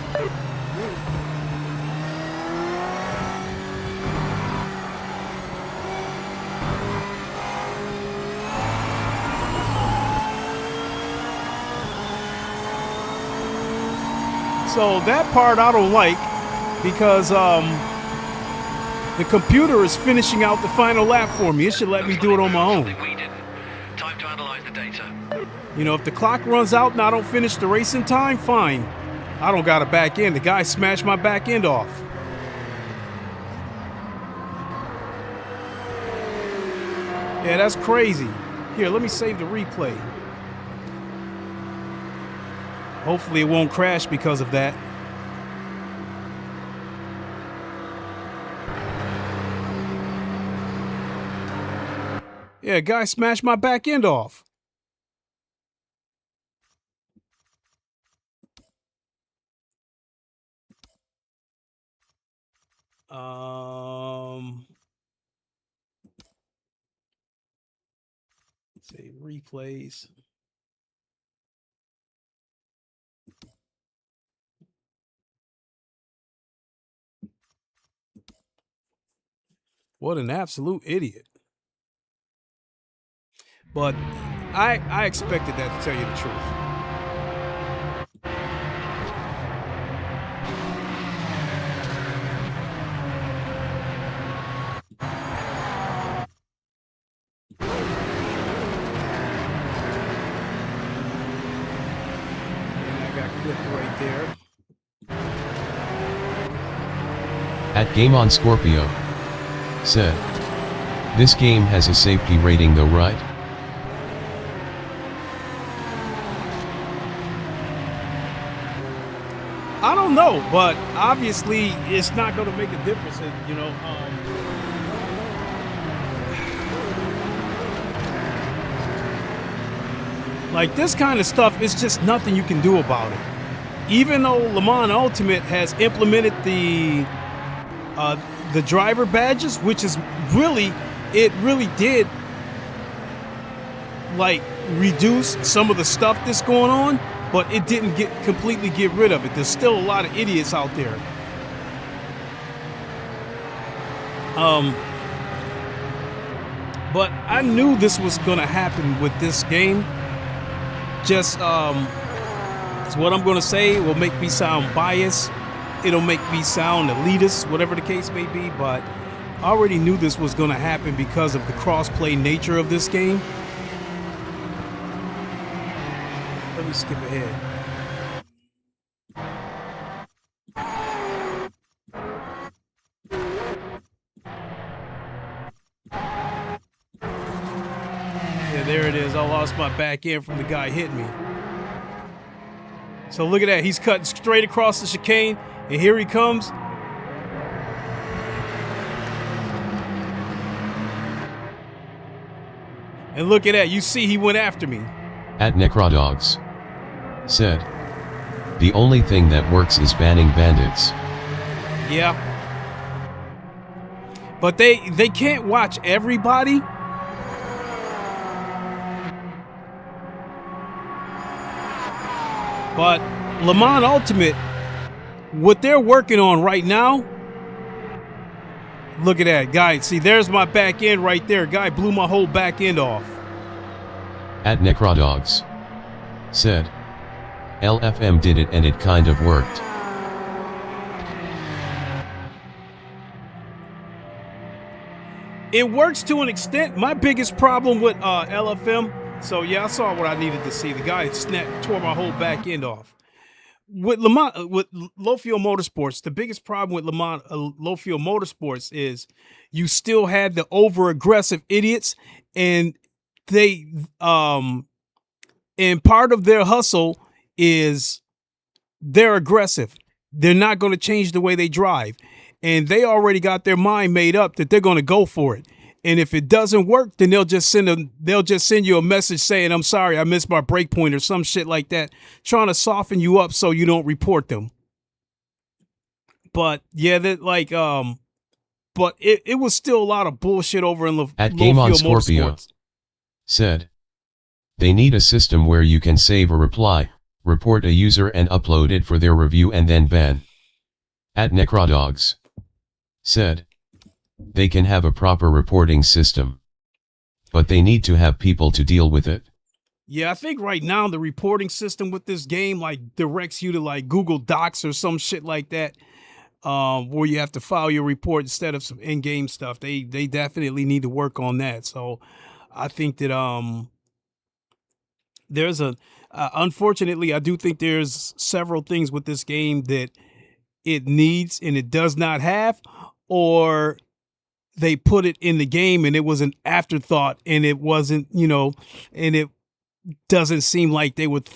So that part I don't like because the computer is finishing out the final lap for me. It should let me do it on my own. Time to analyze the data. You know, if the clock runs out and I don't finish the race in time, fine. I don't got a back end. The guy smashed my back end off. Yeah, that's crazy. Here, let me save the replay. Hopefully it won't crash because of that. Yeah, guy smashed my back end off. Say replays. What an absolute idiot. But I expected that, to tell you the truth. And I got clipped right there. At Game on Scorpio said, this game has a safety rating though, right? I don't know, but obviously it's not going to make a difference. You know, like this kind of stuff, it's just nothing you can do about it. Even though Le Mans Ultimate has implemented the driver badges, which is really, it really did like reduce some of the stuff that's going on, but it didn't completely get rid of it. There's still a lot of idiots out there. But I knew this was going to happen with this game. Just it's what I'm going to say. It will make me sound biased. It'll make me sound elitist, whatever the case may be. But I already knew this was going to happen because of the cross-play nature of this game. Let me skip ahead. Yeah, there it is. I lost my back end from the guy hitting me. So look at that. He's cutting straight across the chicane, and here he comes. And look at that. You see he went after me. At Necrodogs said, the only thing that works is banning bandits. Yeah. But they can't watch everybody. But Le Mans Ultimate, what they're working on right now, look at that guy. See, there's my back end right there. Guy blew my whole back end off. At Necrodogs said, LFM did it and it kind of worked. It works to an extent. My biggest problem with LFM, so yeah, I saw what I needed to see. The guy tore my whole back end off. With Le Mans, with low fuel motorsports, the biggest problem with Le Mans low fuel motorsports is you still had the over aggressive idiots, and they and part of their hustle is they're aggressive. They're not going to change the way they drive, and they already got their mind made up that they're going to go for it. And if it doesn't work, then they'll just send you a message saying, "I'm sorry, I missed my break point," or some shit like that, trying to soften you up so you don't report them. But yeah, that like but it was still a lot of bullshit over in At Game on Scorpio motorsports. Said, they need a system where you can save a reply, report a user and upload it for their review and then ban. @Necrodogs said, they can have a proper reporting system, but they need to have people to deal with it. Yeah, I think right now the reporting system with this game like directs you to like Google Docs or some shit like that, where you have to file your report instead of some in-game stuff. They definitely need to work on that. So I think that there's unfortunately, I do think there's several things with this game that it needs and it does not have, or they put it in the game and it was an afterthought and it wasn't, and it doesn't seem like they would,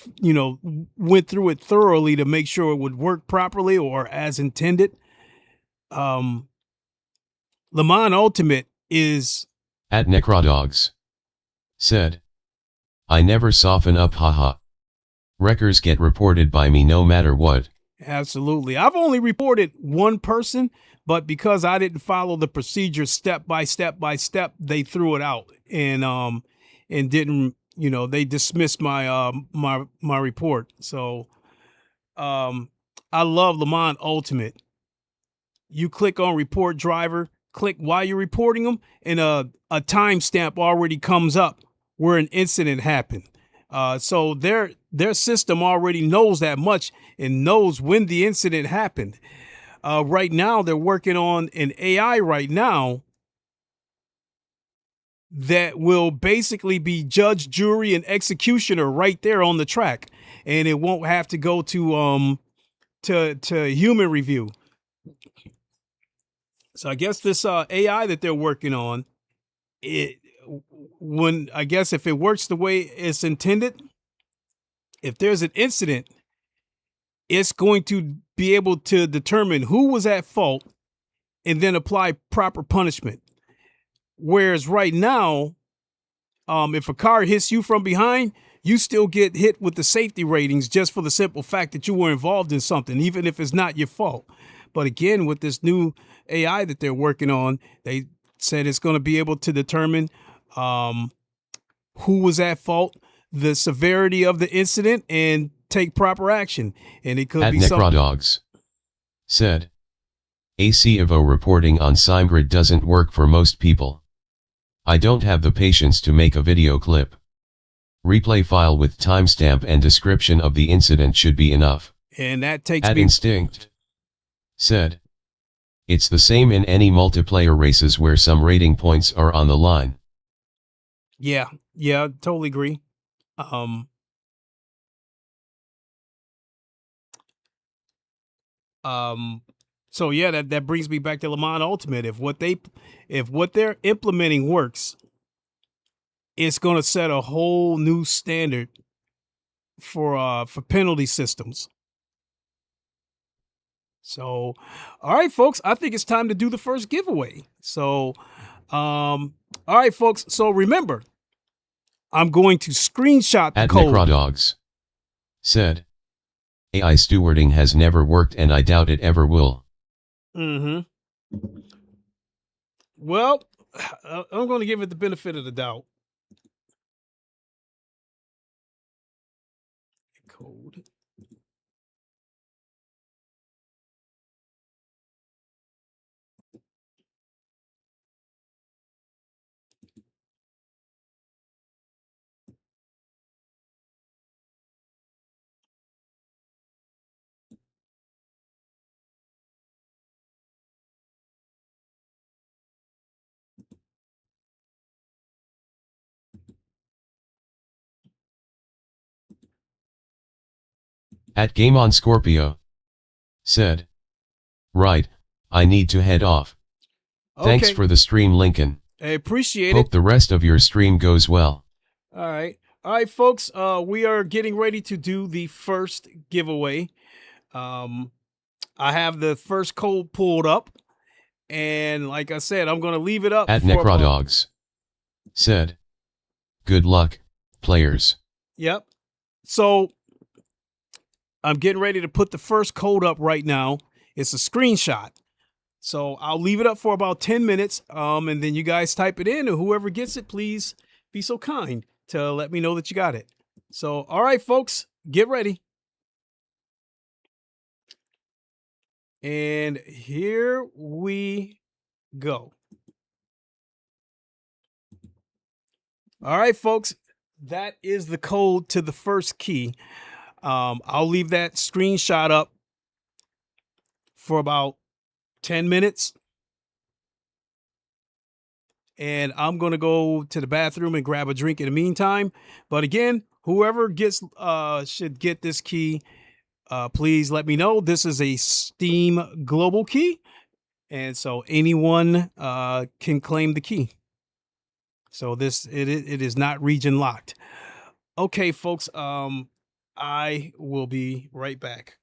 went through it thoroughly to make sure it would work properly or as intended. Le Mans Ultimate is @Necrodogs said, I never soften up, haha. Wreckers get reported by me no matter what. Absolutely. I've only reported one person, but because I didn't follow the procedure step by step, they threw it out and didn't, they dismissed my my report. So I love Le Mans Ultimate. You click on report driver, click while you're reporting them, and a timestamp already comes up where an incident happened. So their system already knows that much and knows when the incident happened. Right now, they're working on an AI right now that will basically be judge, jury, and executioner right there on the track, and it won't have to go to human review. So I guess this AI that they're working on, if it works the way it's intended, if there's an incident, it's going to be able to determine who was at fault and then apply proper punishment. Whereas right now, if a car hits you from behind, you still get hit with the safety ratings just for the simple fact that you were involved in something, even if it's not your fault. But again, with this new AI that they're working on, they said it's going to be able to determine who was at fault, the severity of the incident, and take proper action. And it could be @Necrodogs said, AC EVO reporting on SimeGrid doesn't work for most people. I don't have the patience to make a video clip. Replay file with timestamp and description of the incident should be enough. And that takes me... Instinct said, it's the same in any multiplayer races where some rating points are on the line. Yeah, totally agree. So yeah, that brings me back to Le Mans Ultimate. If what they're implementing works, it's going to set a whole new standard for penalty systems. So, all right, folks, I think it's time to do the first giveaway. So, all right, folks. So remember, I'm going to screenshot the code. @Necrodogs said, AI stewarding has never worked and I doubt it ever will. Well, I'm going to give it the benefit of the doubt. Code. @GameOnScorpio said, right, I need to head off. Thanks for the stream, Lincoln. I appreciate Hope it. the rest of your stream goes well. All right, folks. We are getting ready to do the first giveaway. I have the first code pulled up, and like I said, I'm going to leave it up. @Necrodogs said, good luck, players. Yep. So I'm getting ready to put the first code up right now. It's a screenshot. So I'll leave it up for about 10 minutes. And then you guys type it in, and whoever gets it, please be so kind to let me know that you got it. So, all right, folks, get ready. And here we go. All right, folks, that is the code to the first key. I'll leave that screenshot up for about 10 minutes. And I'm going to go to the bathroom and grab a drink in the meantime. But again, whoever gets should get this key, please let me know. This is a Steam global key. And so anyone can claim the key. So it is not region locked. Okay, folks, I will be right back.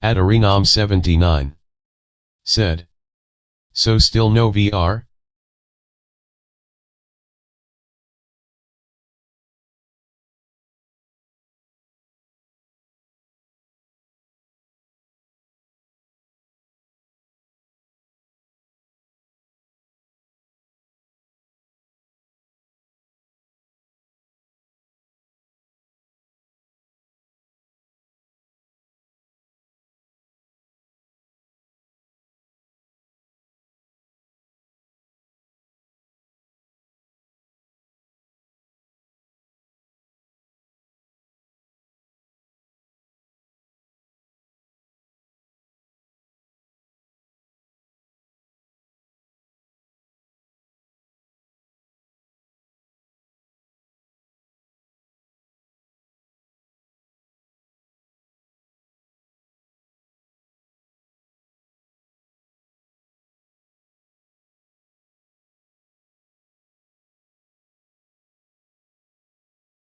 Adarenom79 said, so still no VR?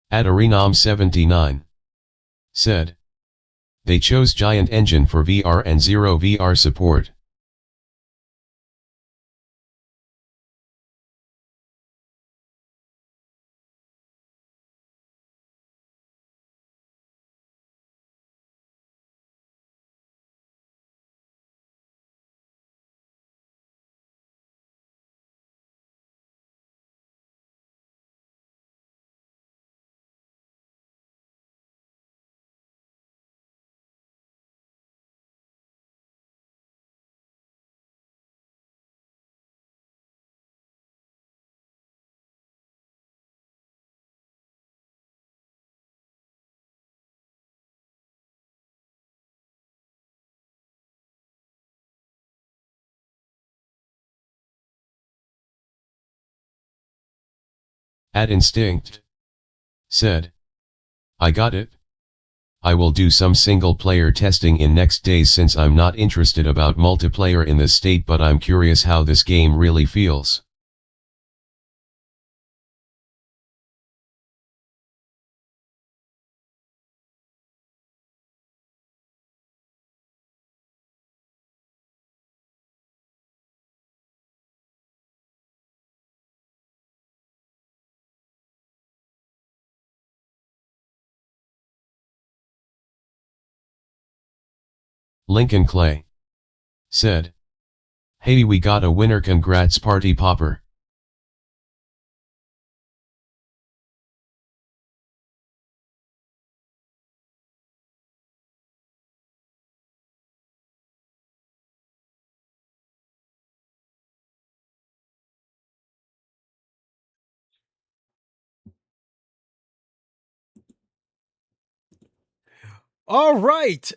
Adarenom79 said, they chose Giant Engine for VR and zero VR support. At Instinct said, I got it. I will do some single player testing in next days since I'm not interested about multiplayer in this state, but I'm curious how this game really feels. Lincoln Clay said, hey, we got a winner, congrats party popper. All right.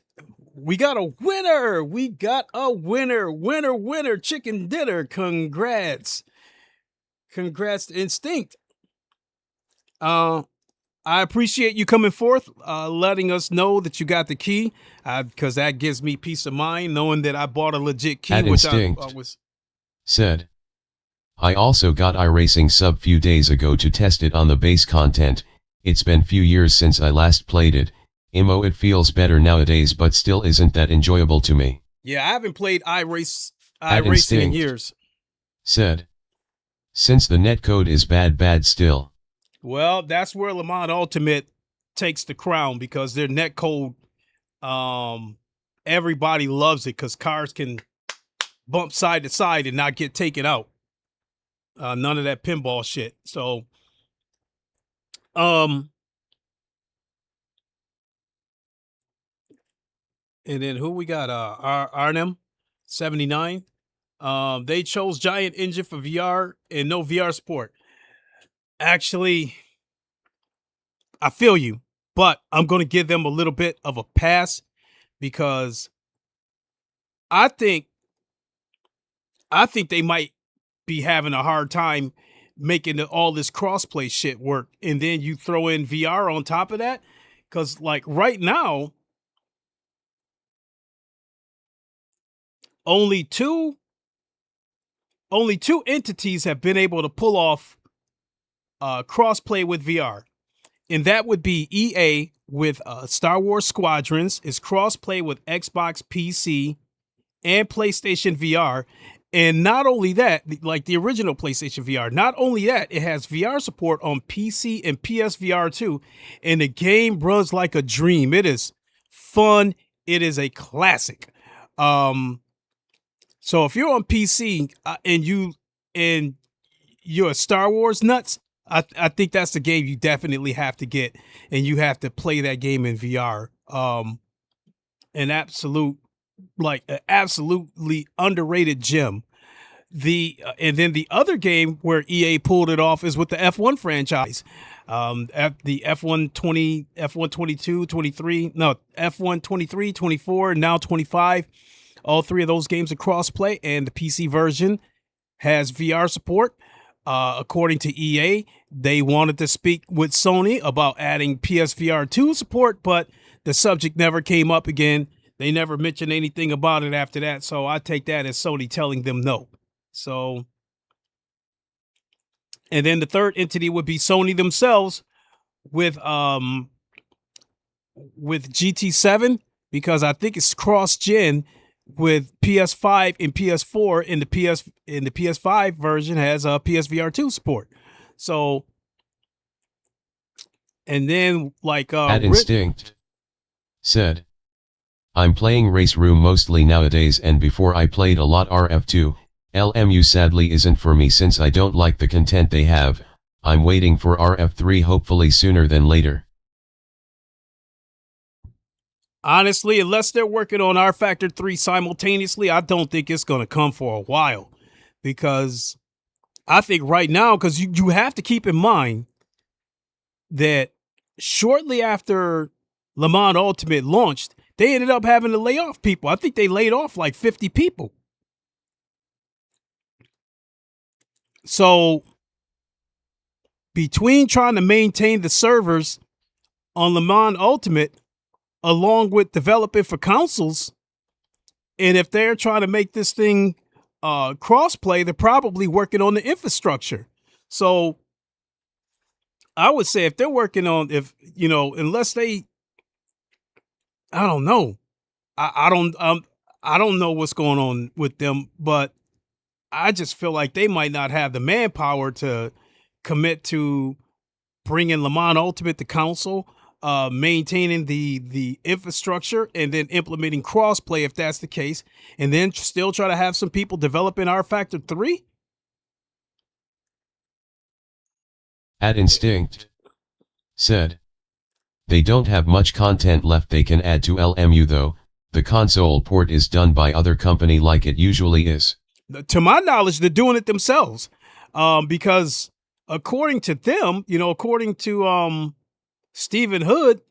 We got a winner. We got a winner. Winner, winner, chicken dinner. Congrats. Congrats to Instinct. I appreciate you coming forth, letting us know that you got the key, because that gives me peace of mind knowing that I bought a legit key, At which Instinct I was said, I also got iRacing sub few days ago to test it on the base content. It's been few years since I last played it. It feels better nowadays, but still isn't that enjoyable to me. Yeah, I haven't played iRacing in Instinct years. Said, since the netcode is bad still. Well, that's where Le Mans Ultimate takes the crown, because their netcode, everybody loves it because cars can bump side to side and not get taken out. None of that pinball shit. So, and then who we got? Arnhem 79. They chose Giant Engine for VR and no VR support. Actually, I feel you, but I'm going to give them a little bit of a pass, because I think they might be having a hard time making all this crossplay shit work. And then you throw in VR on top of that, because like right now, only two entities have been able to pull off crossplay with VR. and that would be EA with Star Wars Squadrons. Is cross-play with Xbox, PC, and PlayStation VR. And not only that, like the original PlayStation VR, not only that, it has VR support on PC and PSVR too. And the game runs like a dream. It is fun. It is a classic. So if you're on PC and you're a Star Wars nuts, I think that's the game you definitely have to get, and you have to play that game in VR. An absolutely underrated gem. And then the other game where EA pulled it off is with the F1 franchise. The F1 22, 23, no, F1 23, 24, and now 25. All three of those games are crossplay, and the PC version has VR support. According to EA, they wanted to speak with Sony about adding PSVR 2 support, but the subject never came up again. They never mentioned anything about it after that, so I take that as Sony telling them no. So, and then the third entity would be Sony themselves with GT7, because I think it's cross-gen with PS5 and PS4, and the PS5 version has PSVR 2 support. So, and then like At Instinct said, I'm playing Race Room mostly nowadays, and before I played a lot RF2. LMU sadly isn't for me since I don't like the content they have. I'm waiting for RF3 hopefully sooner than later. Honestly, unless they're working on R Factor 3 simultaneously, I don't think it's going to come for a while. Because I think right now, because you have to keep in mind that shortly after Le Mans Ultimate launched, they ended up having to lay off people. I think they laid off like 50 people. So between trying to maintain the servers on Le Mans Ultimate, along with developing for consoles, and if they're trying to make this thing cross-play, they're probably working on the infrastructure. So I would say if they're working on, unless they, I don't know. I don't know what's going on with them, but I just feel like they might not have the manpower to commit to bringing Le Mans Ultimate to console, maintaining the infrastructure, and then implementing crossplay if that's the case, and then still try to have some people developing R Factor 3. At Instinct said, they don't have much content left they can add to LMU though. The console port is done by other company like it usually is. To my knowledge, they're doing it themselves, because according to them, according to Stephen Hood,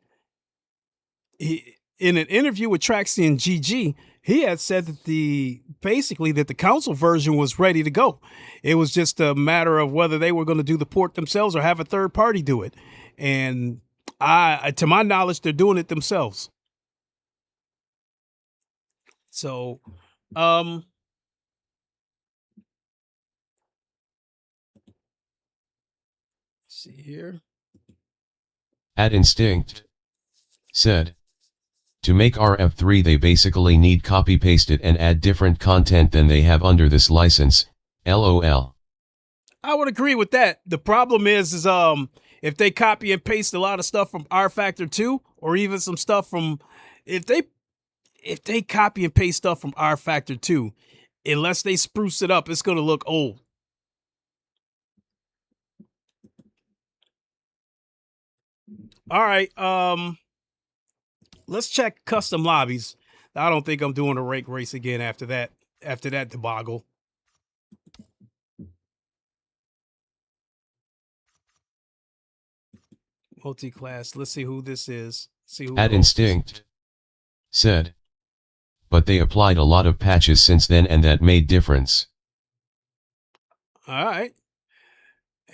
he, in an interview with Traxy and GG, he had said that the console version was ready to go. It was just a matter of whether they were going to do the port themselves or have a third party do it. And to my knowledge, they're doing it themselves. So, see here. At Instinct said, to make RF3 they basically need copy-paste it and add different content than they have under this license, LOL. I would agree with that. The problem is if they copy and paste a lot of stuff from R Factor 2, or even some stuff from, if they copy and paste stuff from R Factor 2, unless they spruce it up, it's going to look old. All right, let's check custom lobbies. I don't think I'm doing a rank race again after that debacle. Multi-class. Let's see who this is. See who At Instinct said, but they applied a lot of patches since then and that made difference. All right.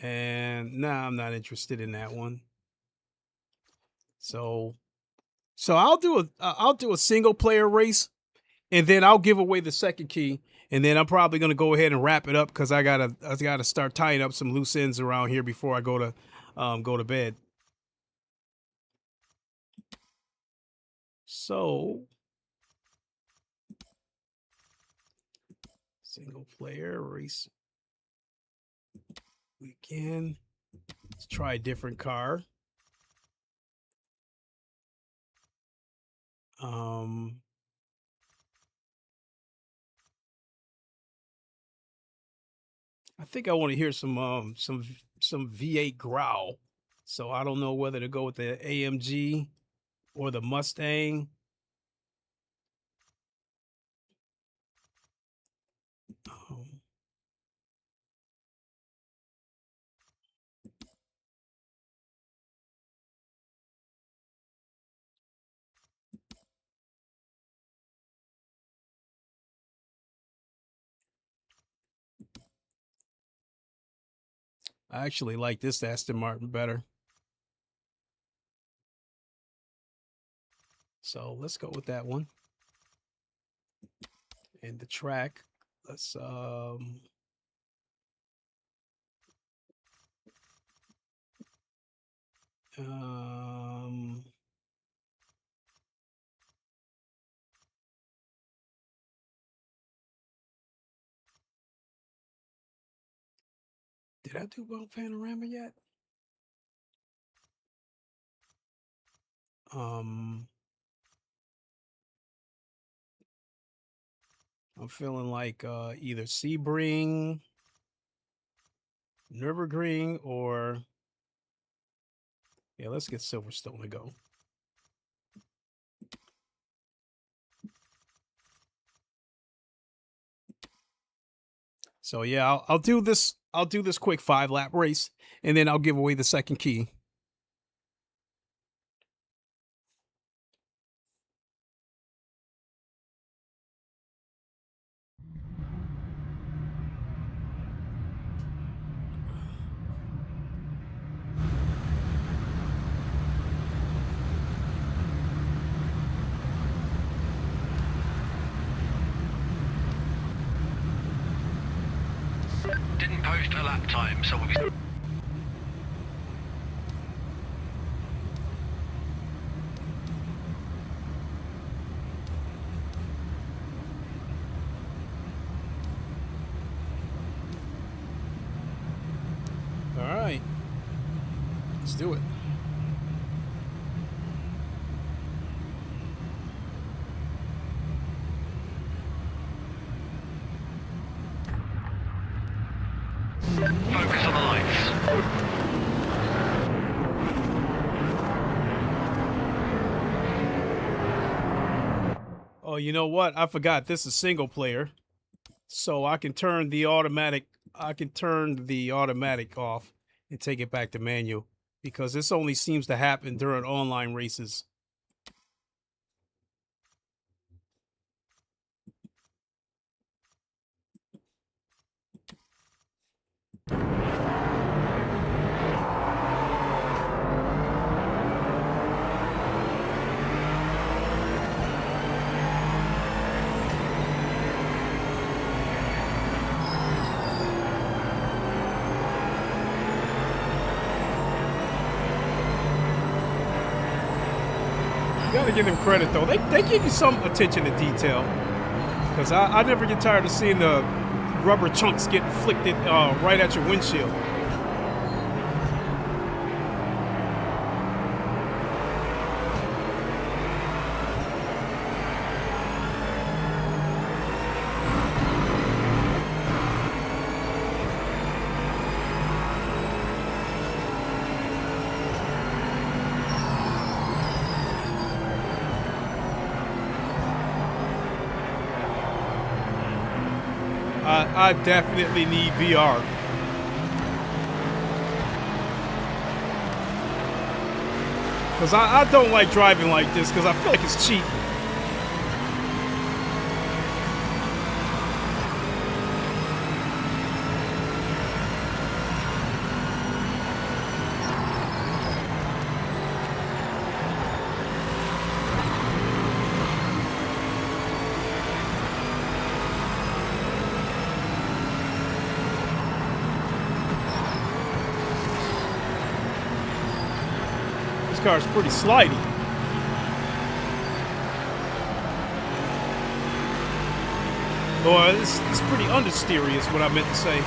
And nah, I'm not interested in that one. So I'll do a single player race, and then I'll give away the second key, and then I'm probably gonna go ahead and wrap it up because I gotta start tying up some loose ends around here before I go to bed. So, single player race weekend. Let's try a different car. I think I want to hear some V8 growl. So I don't know whether to go with the AMG or the Mustang. I actually like this Aston Martin better. So let's go with that one. And the track, let's did I do World Panorama yet? I'm feeling like either Sebring, Nürburgring, or yeah, let's get Silverstone to go. So yeah, I'll do this. I'll do this quick 5-lap race, and then I'll give away the second key. Didn't post a lap time, so we'll be... All right, let's do it. Focus on the lights. Oh, you know what? I forgot this is single player. So I can turn the automatic off and take it back to manual, because this only seems to happen during online races. Gotta give them credit though. They give you some attention to detail. Because I never get tired of seeing the rubber chunks get flicked right at your windshield. I definitely need VR. Because I don't like driving like this, because I feel like it's cheating. This car's pretty slidey. Or it's pretty understeery is what I meant to say.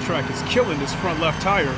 Track is killing this front left tire.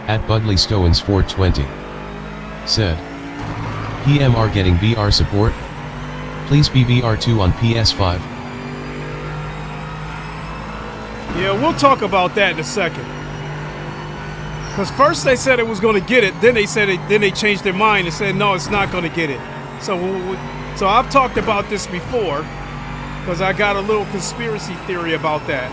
At Budley 420 said, PMR getting VR support? Please be VR2 on PS5. Yeah, we'll talk about that in a second. Because first they said it was going to get it, then they said then they changed their mind and said no, it's not going to get it. So I've talked about this before because I got a little conspiracy theory about that.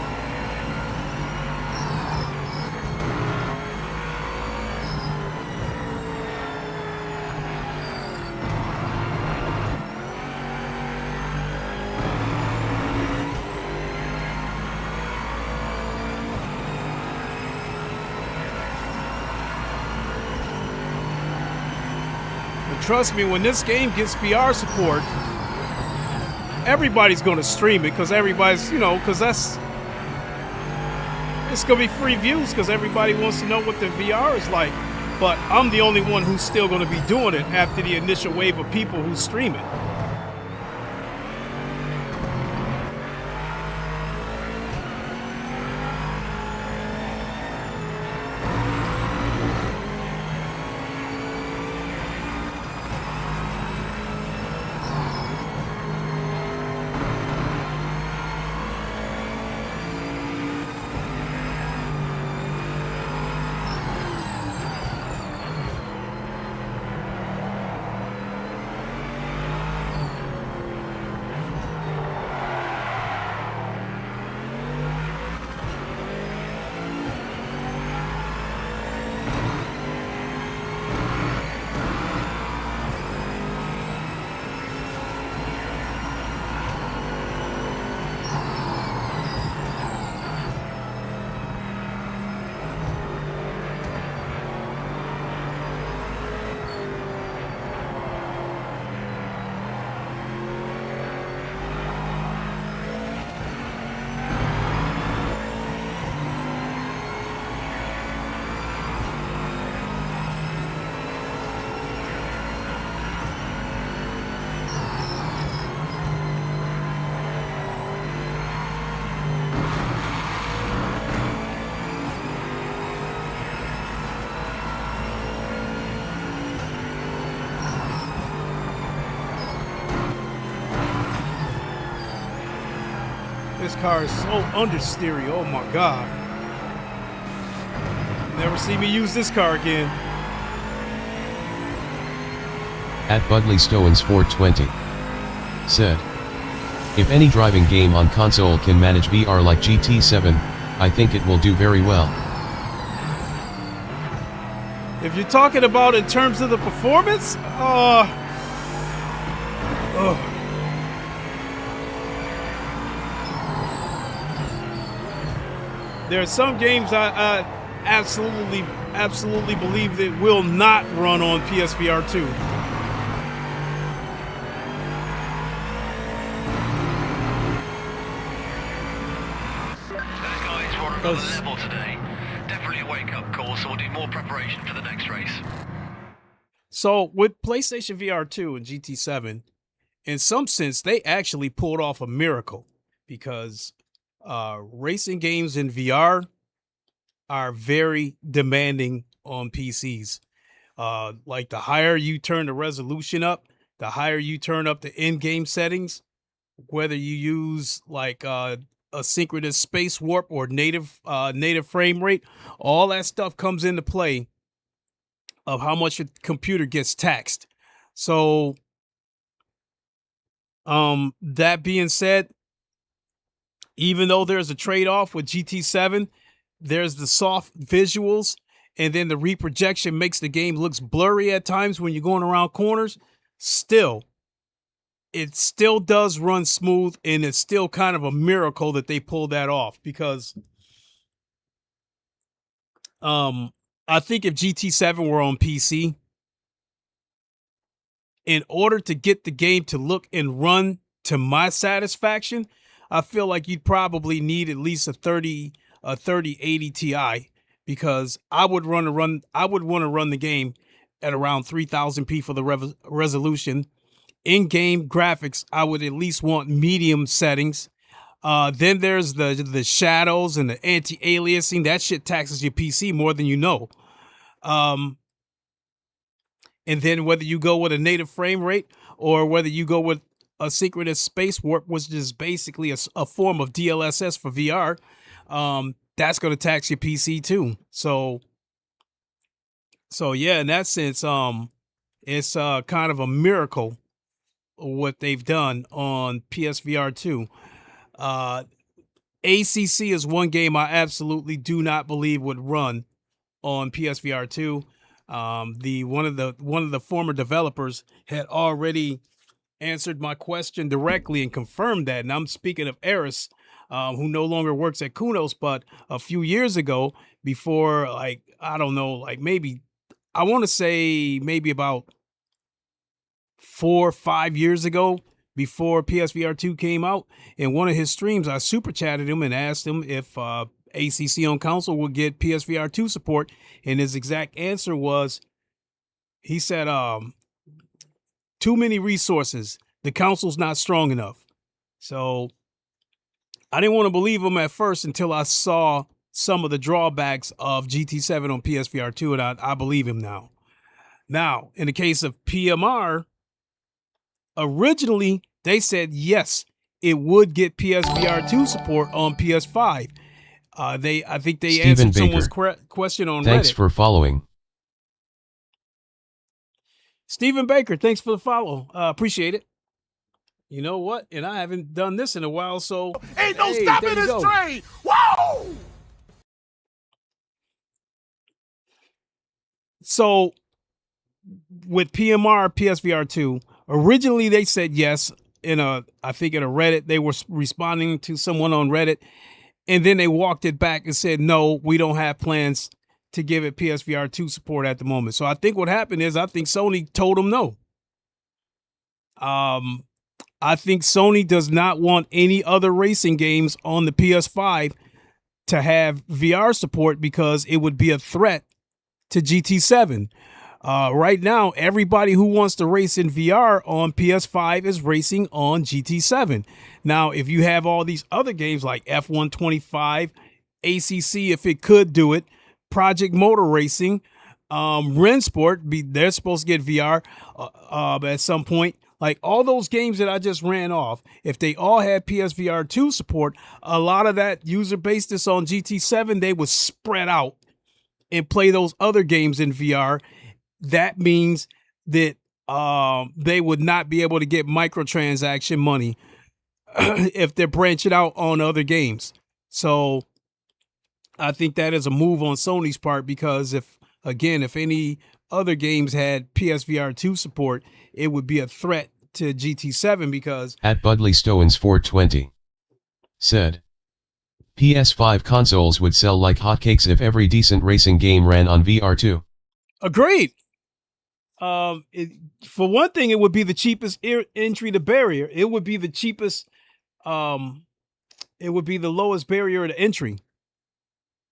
Trust me, when this game gets VR support, everybody's going to stream it because everybody's, because it's going to be free views because everybody wants to know what the VR is like. But I'm the only one who's still going to be doing it after the initial wave of people who stream it. This car is so understeery. Oh my God. Never see me use this car again. At Budley 420 said, if any driving game on console can manage VR like GT7, I think it will do very well. If you're talking about in terms of the performance, there are some games I absolutely believe that will not run on PSVR 2. Guys, we're on another level today. Definitely a wake-up call, so we'll do more preparation for the next race. So with PlayStation VR 2 and GT7, in some sense, they actually pulled off a miracle because racing games in VR are very demanding on PCs. Like the higher you turn the resolution up, the higher you turn up the in-game settings, whether you use like a synchronous space warp or native frame rate, all that stuff comes into play of how much your computer gets taxed. So that being said, even though there's a trade-off with GT7, there's the soft visuals, and then the reprojection makes the game looks blurry at times when you're going around corners. Still, it still does run smooth, and it's still kind of a miracle that they pulled that off because I think if GT7 were on PC, in order to get the game to look and run to my satisfaction, I feel like you'd probably need at least a 3080 Ti, because I would want to run the game at around 3000p for the resolution. In-game graphics, I would at least want medium settings. Then there's the shadows and the anti-aliasing. That shit taxes your PC more than you know. And then whether you go with a native frame rate or whether you go with a synchronous space warp, which is basically a form of DLSS for VR, that's going to tax your PC too. So yeah, in that sense, it's kind of a miracle what they've done on PSVR 2. ACC is one game I absolutely do not believe would run on PSVR 2. One of the former developers had already answered my question directly and confirmed that. And I'm speaking of Eris, who no longer works at Kunos, but a few years ago, before, like, I don't know, like maybe, I want to say maybe about 4 or 5 years ago, before PSVR 2 came out, in one of his streams, I super chatted him and asked him if ACC on console would get PSVR 2 support. And his exact answer was, he said, too many resources. The console's not strong enough. So I didn't want to believe him at first until I saw some of the drawbacks of GT7 on PSVR 2, and I believe him now. Now, in the case of PMR, originally they said yes, it would get PSVR 2 support on PS5. I think they Stephen answered Baker. someone's question on Thanks Reddit. for following. Stephen Baker, thanks for the follow. Appreciate it. You know what? And I haven't done this in a while, so ain't no stopping this train. Whoa! So with PMR PSVR 2, originally they said yes I think in a Reddit. They were responding to someone on Reddit, and then they walked it back and said, no, we don't have plans to give it PSVR 2 support at the moment. So I think what happened is, I think Sony told them no. I think Sony does not want any other racing games on the PS5 to have VR support because it would be a threat to GT7. Right now, everybody who wants to race in VR on PS5 is racing on GT7. Now, if you have all these other games like F125, ACC, if it could do it, Project Motor Racing, Rensport, they're supposed to get VR at some point. Like all those games that I just ran off, if they all had PSVR 2 support, a lot of that user base that's on GT7, they would spread out and play those other games in VR. That means that they would not be able to get microtransaction money if they're branching out on other games. So I think that is a move on Sony's part, because if any other games had PSVR 2 support, it would be a threat to GT7 because... At Budley Stowens 420 said, PS5 consoles would sell like hotcakes if every decent racing game ran on VR2. Agreed. For one thing, it would be the cheapest entry to barrier. It would be the cheapest. It would be the lowest barrier to entry.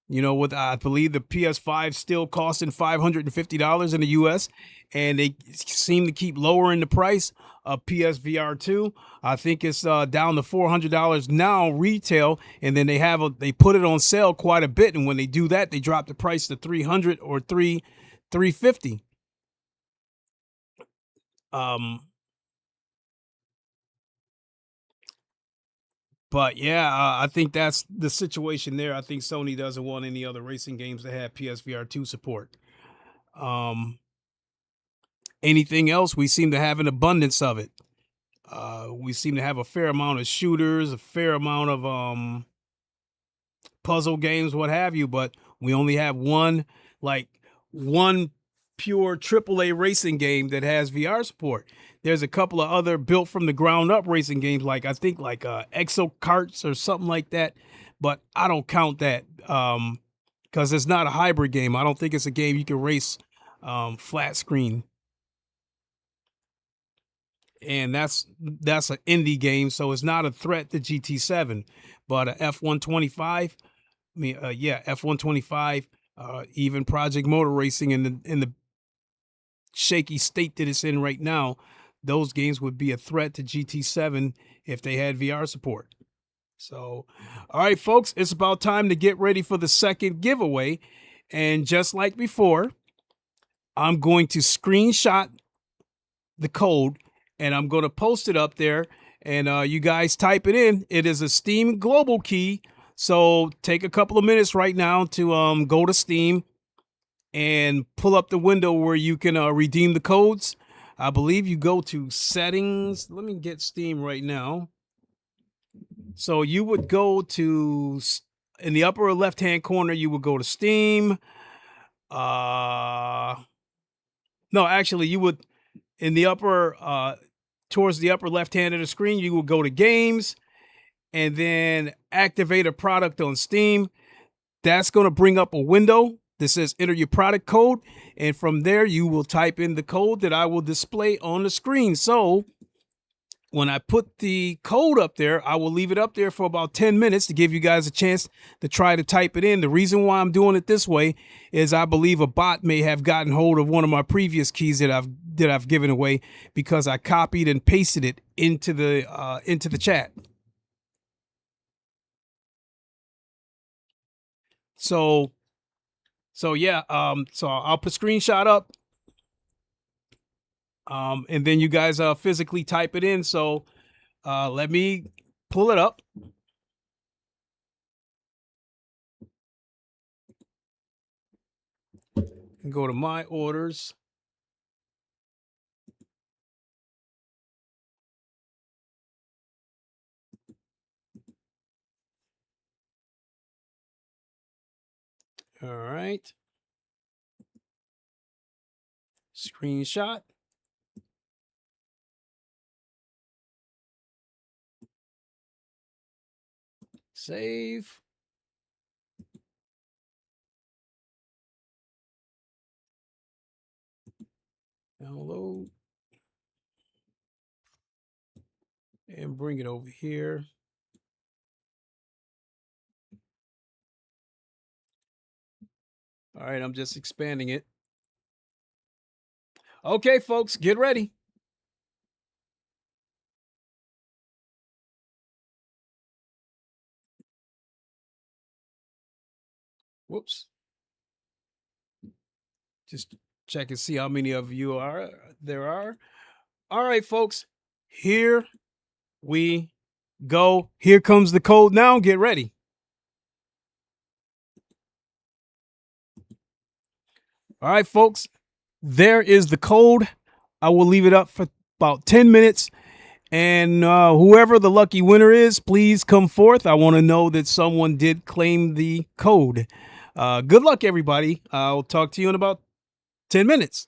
You know, with I believe the PS5 still costing $550 in the US, and they seem to keep lowering the price of PSVR 2. I think it's down to $400 now retail, and then they put it on sale quite a bit, and when they do that, they drop the price to $300 or $350. But yeah, I think that's the situation there. I think Sony doesn't want any other racing games to have PSVR 2 support. Anything else, we seem to have an abundance of it. We seem to have a fair amount of shooters, a fair amount of puzzle games, what have you, but we only have one pure AAA racing game that has VR support. There's a couple of other built from the ground up racing games, like Exo Karts or something like that, but I don't count that because it's not a hybrid game. I don't think it's a game you can race flat screen, and that's an indie game, so it's not a threat to GT7. But F125, F125, even Project Motor Racing in the shaky state that it's in right now, those games would be a threat to GT7 if they had VR support. So, all right, folks, it's about time to get ready for the second giveaway. And just like before, I'm going to screenshot the code and I'm going to post it up there, and you guys type it in. It is a Steam global key, so take a couple of minutes right now to go to Steam and pull up the window where you can redeem the codes. I believe you go to settings. Let me get Steam right now. So you would go to, in the upper left hand corner, you would go to Steam. No, actually, you would, in the upper towards the upper left hand of the screen, you will go to games and then activate a product on Steam. That's going to bring up a window that says enter your product code, and from there you will type in the code that I will display on the screen. So when I put the code up there, I will leave it up there for about 10 minutes to give you guys a chance to try to type it in. The reason why I'm doing it this way is I believe a bot may have gotten hold of one of my previous keys that I've given away, because I copied and pasted it into the chat. So yeah, so I'll put screenshot up, and then you guys physically type it in. So let me pull it up. Go to my orders. All right. Screenshot. Save. Download. And bring it over here. All right, I'm just expanding it. Okay, folks, get ready. Whoops. Just check and see how many of you there are. All right, folks, here we go. Here comes the code now. Get ready. All right, folks, there is the code. I will leave it up for about 10 minutes. And whoever the lucky winner is, please come forth. I want to know that someone did claim the code. Good luck, everybody. I'll talk to you in about 10 minutes.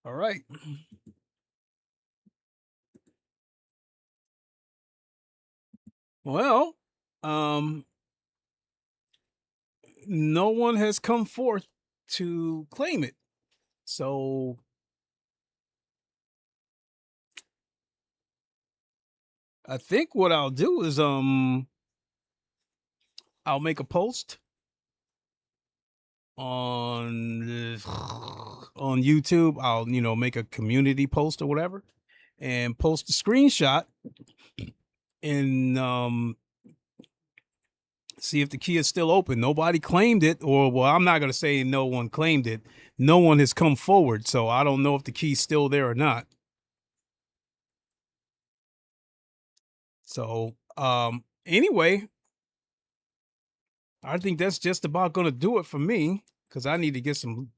All right. Well, no one has come forth to claim it. So I think what I'll do is I'll make a post on YouTube. I'll make a community post or whatever and post a screenshot and see if the key is still open. Nobody claimed it, or well, I'm not going to say no one claimed it. No one has come forward, so I don't know if the key's still there or not. So anyway, I think that's just about going to do it for me because I need to get some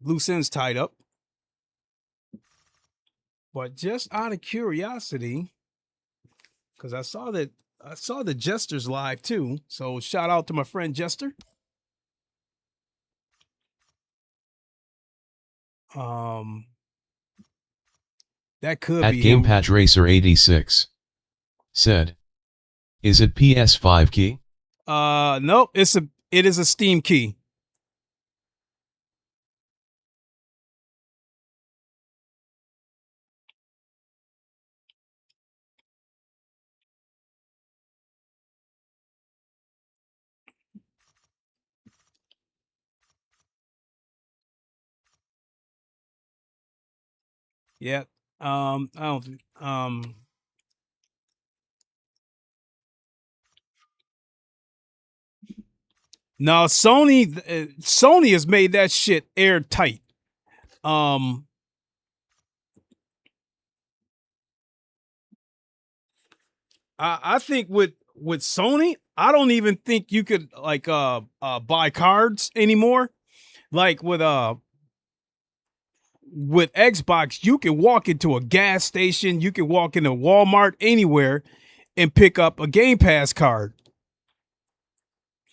loose ends tied up. But just out of curiosity, because I saw the Jester's live too. So shout out to my friend Jester. That could at be Gamepad Racer 86 said, "Is it PS5 key?" Nope, it is a Steam key. Yeah. I don't no, Sony has made that shit airtight. I think with Sony, I don't even think you could like buy cards anymore. Like with Xbox, you can walk into a gas station, you can walk into Walmart, anywhere, and pick up a Game Pass card.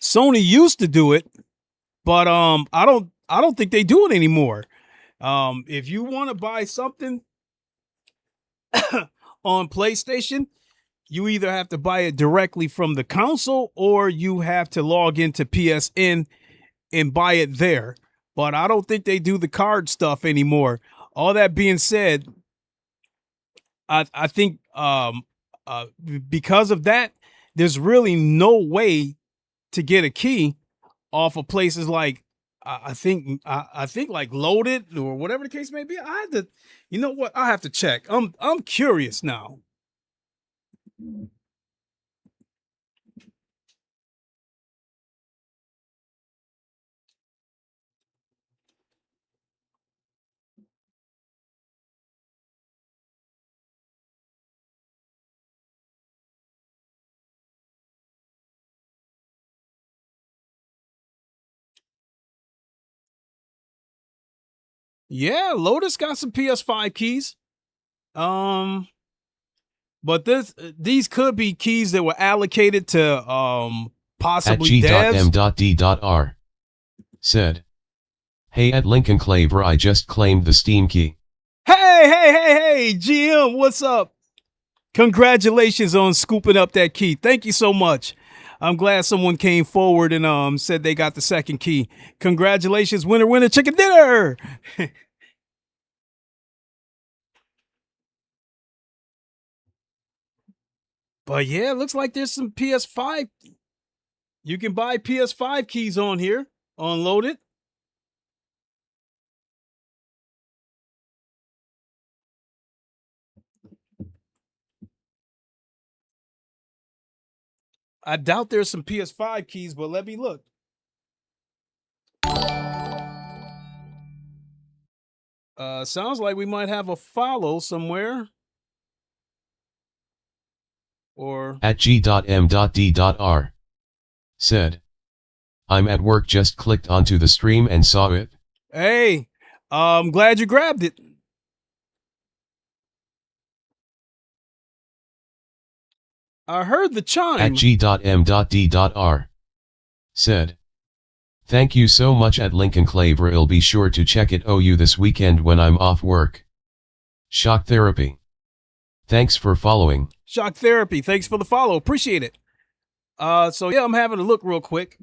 Sony used to do it, but I don't think they do it anymore. If you want to buy something on PlayStation, you either have to buy it directly from the console or you have to log into PSN and buy it there. But I don't think they do the card stuff anymore. All that being said, I think because of that, there's really no way to get a key off of places like I think like Loaded or whatever the case may be. I had to, you know what? I have to check. I'm curious now. Yeah, Lotus got some PS5 keys. But these could be keys that were allocated to possibly at devs. G.M.D.R. said, "Hey, at Lincoln Claver, I just claimed the Steam key." Hey, GM, what's up? Congratulations on scooping up that key. Thank you so much. I'm glad someone came forward and said they got the second key. Congratulations, winner, chicken dinner. But yeah, it looks like there's some PS5. You can buy PS5 keys on here, on Loaded. I doubt there's some PS5 keys, but let me look. Sounds like we might have a follow somewhere. Or at G.M.D.R. said, "I'm at work, just clicked onto the stream and saw it." Hey, I'm glad you grabbed it. I heard the chime. At G.M.D.R. said, Thank you so much at Lincoln Claver. I'll be sure to check it OU this weekend when I'm off work. Shock Therapy. Thanks for following. Shock Therapy, thanks for the follow. Appreciate it. So yeah, I'm having a look real quick.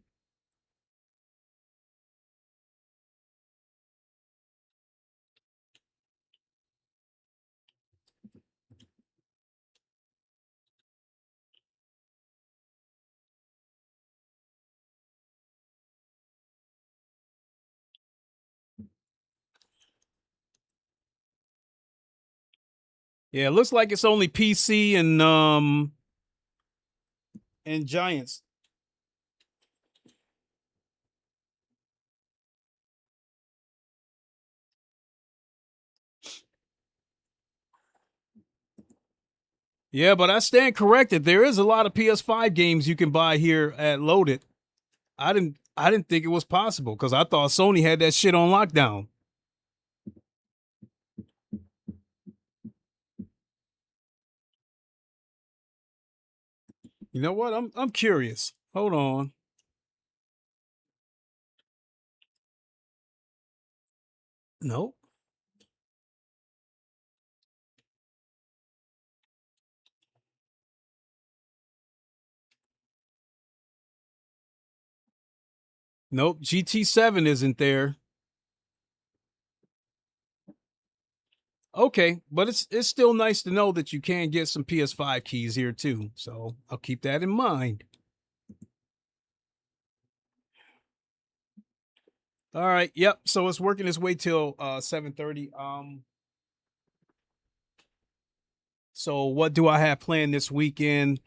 Yeah, it looks like it's only PC and Giants. Yeah, but I stand corrected. There is a lot of PS5 games you can buy here at Loaded. I didn't think it was possible because I thought Sony had that shit on lockdown. You know what? I'm curious. Hold on. Nope. Nope. GT7 isn't there. Okay, but it's still nice to know that you can get some PS5 keys here too. So I'll keep that in mind. All right. Yep. So it's working its way till 7:30. So what do I have planned this weekend?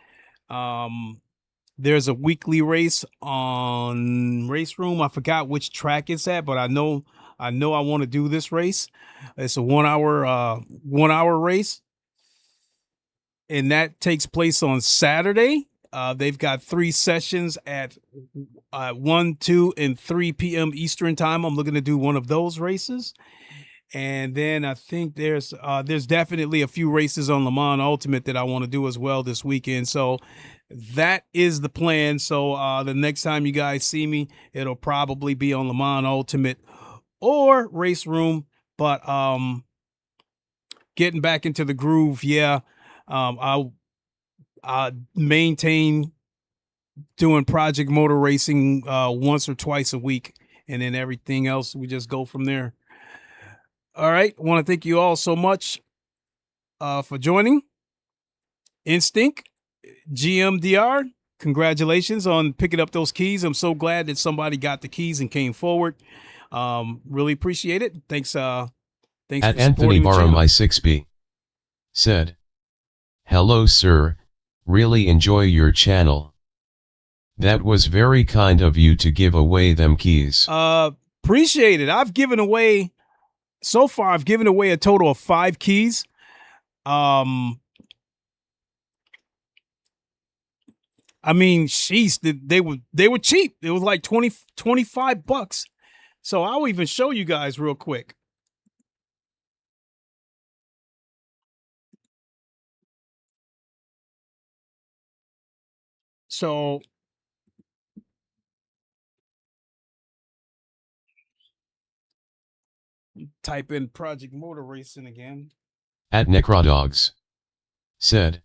There's a weekly race on Race Room. I forgot which track it's at, but I know I want to do this race. It's a 1 hour race, and that takes place on Saturday. They've got 3 sessions at 1, 2, and 3 p.m. Eastern time. I'm looking to do one of those races. And then I think there's definitely a few races on Le Mans Ultimate that I want to do as well this weekend. So that is the plan. So the next time you guys see me, it'll probably be on Le Mans Ultimate or Race Room. But getting back into the groove, yeah. I'll maintain doing Project Motor Racing once or twice a week, and then everything else we just go from there. All right. I want to thank you all so much for joining. Instinct, GMDR, congratulations on picking up those keys. I'm so glad that somebody got the keys and came forward. Really appreciate it. Thanks. Thanks at for Anthony supporting the channel. My 6B said, "Hello sir, really enjoy your channel. That was very kind of you to give away them keys." Appreciate it. So far, I've given away a total of 5 keys. I mean, sheesh, they were cheap. It was like 25 bucks. So I'll even show you guys real quick. So type in Project Motor Racing again. At Necrodogs said,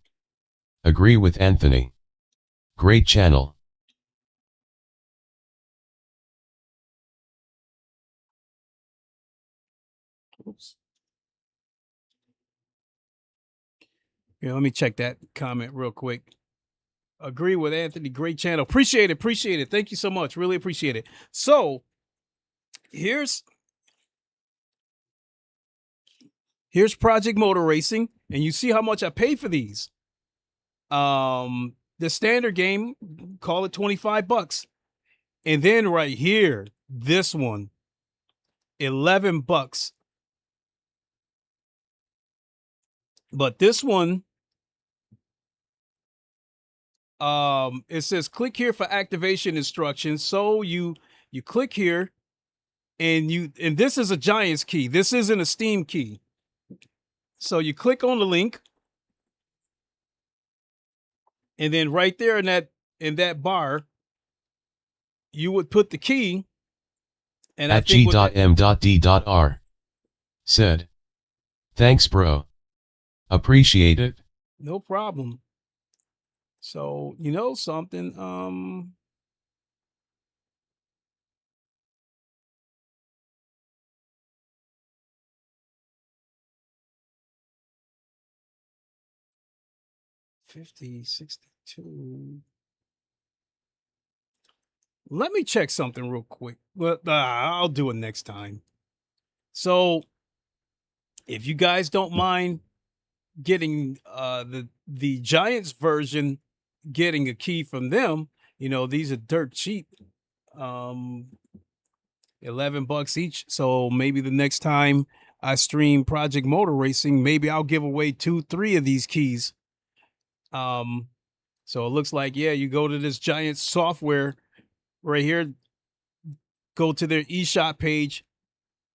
"Agree with Anthony. Great channel." Oops. Yeah, let me check that comment real quick. Agree with Anthony. Great channel. Appreciate it. Thank you so much. Really appreciate it. So here's Project Motor Racing, and you see how much I pay for these. The standard game, call it 25 bucks. And then right here, this one, 11 bucks. But this one, it says click here for activation instructions. So you click here, and this is a Giants key. This isn't a Steam key. So you click on the link, and then right there in that bar, you would put the key, And at G.M.D.R. said, "Thanks, bro. Appreciate it." No problem. So, you know something, $50.62. Let me check something real quick. Well, I'll do it next time. So, if you guys don't mind getting the Giants version, getting a key from them, you know, these are dirt cheap. $11 each. So maybe the next time I stream Project Motor Racing, maybe I'll give away 2-3 of these keys. So it looks like, yeah, you go to this Giants software right here, go to their eShop page,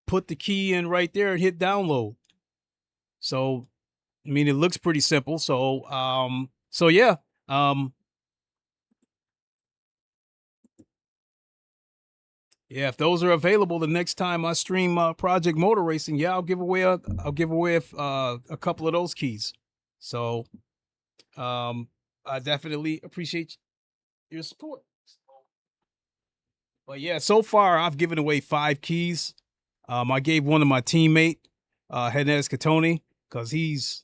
put the key in right there and hit download. So, I mean, it looks pretty simple. So, yeah, yeah, if those are available the next time I stream Project Motor Racing, yeah, I'll give away a couple of those keys. So, I definitely appreciate your support. But yeah, so far I've given away 5 keys. I gave one to my teammate, Hernandez Catoni, because he's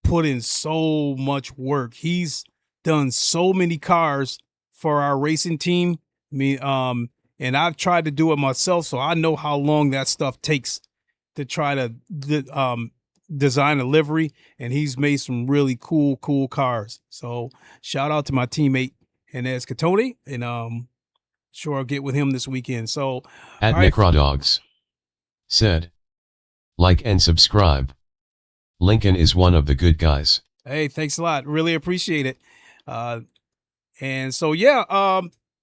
put in so much work. He's done so many cars for our racing team. I mean, and I've tried to do it myself, so I know how long that stuff takes to try to design a livery. And he's made some really cool cars. So shout out to my teammate Hernandez Catoni, and sure I'll get with him this weekend. So at Necrodogs said, "Like and subscribe. Lincoln is one of the good guys." Hey, thanks a lot. Really appreciate it. And so, yeah,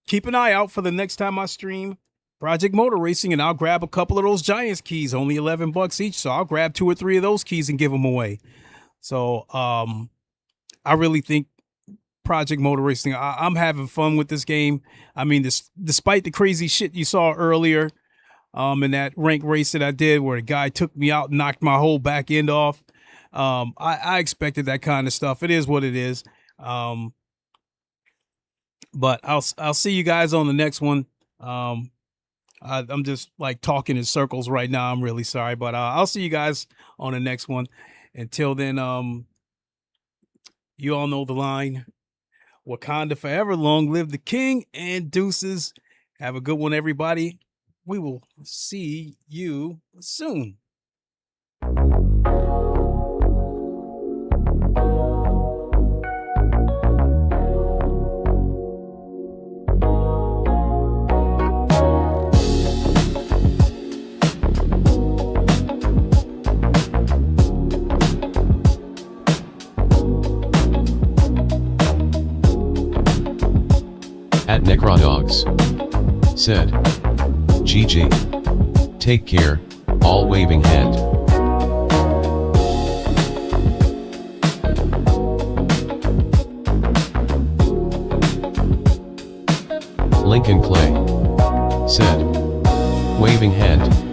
keep an eye out for the next time I stream Project Motor Racing, and I'll grab a couple of those Giants keys, only $11 each. So I'll grab 2 or 3 of those keys and give them away. So I really think Project Motor Racing, I'm having fun with this game. I mean, despite the crazy shit you saw earlier in that rank race that I did where a guy took me out and knocked my whole back end off. I expected that kind of stuff. It is what it is. But I'll see you guys on the next one. I'm just like talking in circles right now. I'm really sorry, but I'll see you guys on the next one. Until then, you all know the line. Wakanda forever, long live the king, and deuces. Have a good one, everybody. We will see you soon. At Necrodogs said, "GG. Take care, all waving hand." Lincoln Clay said, "Waving hand."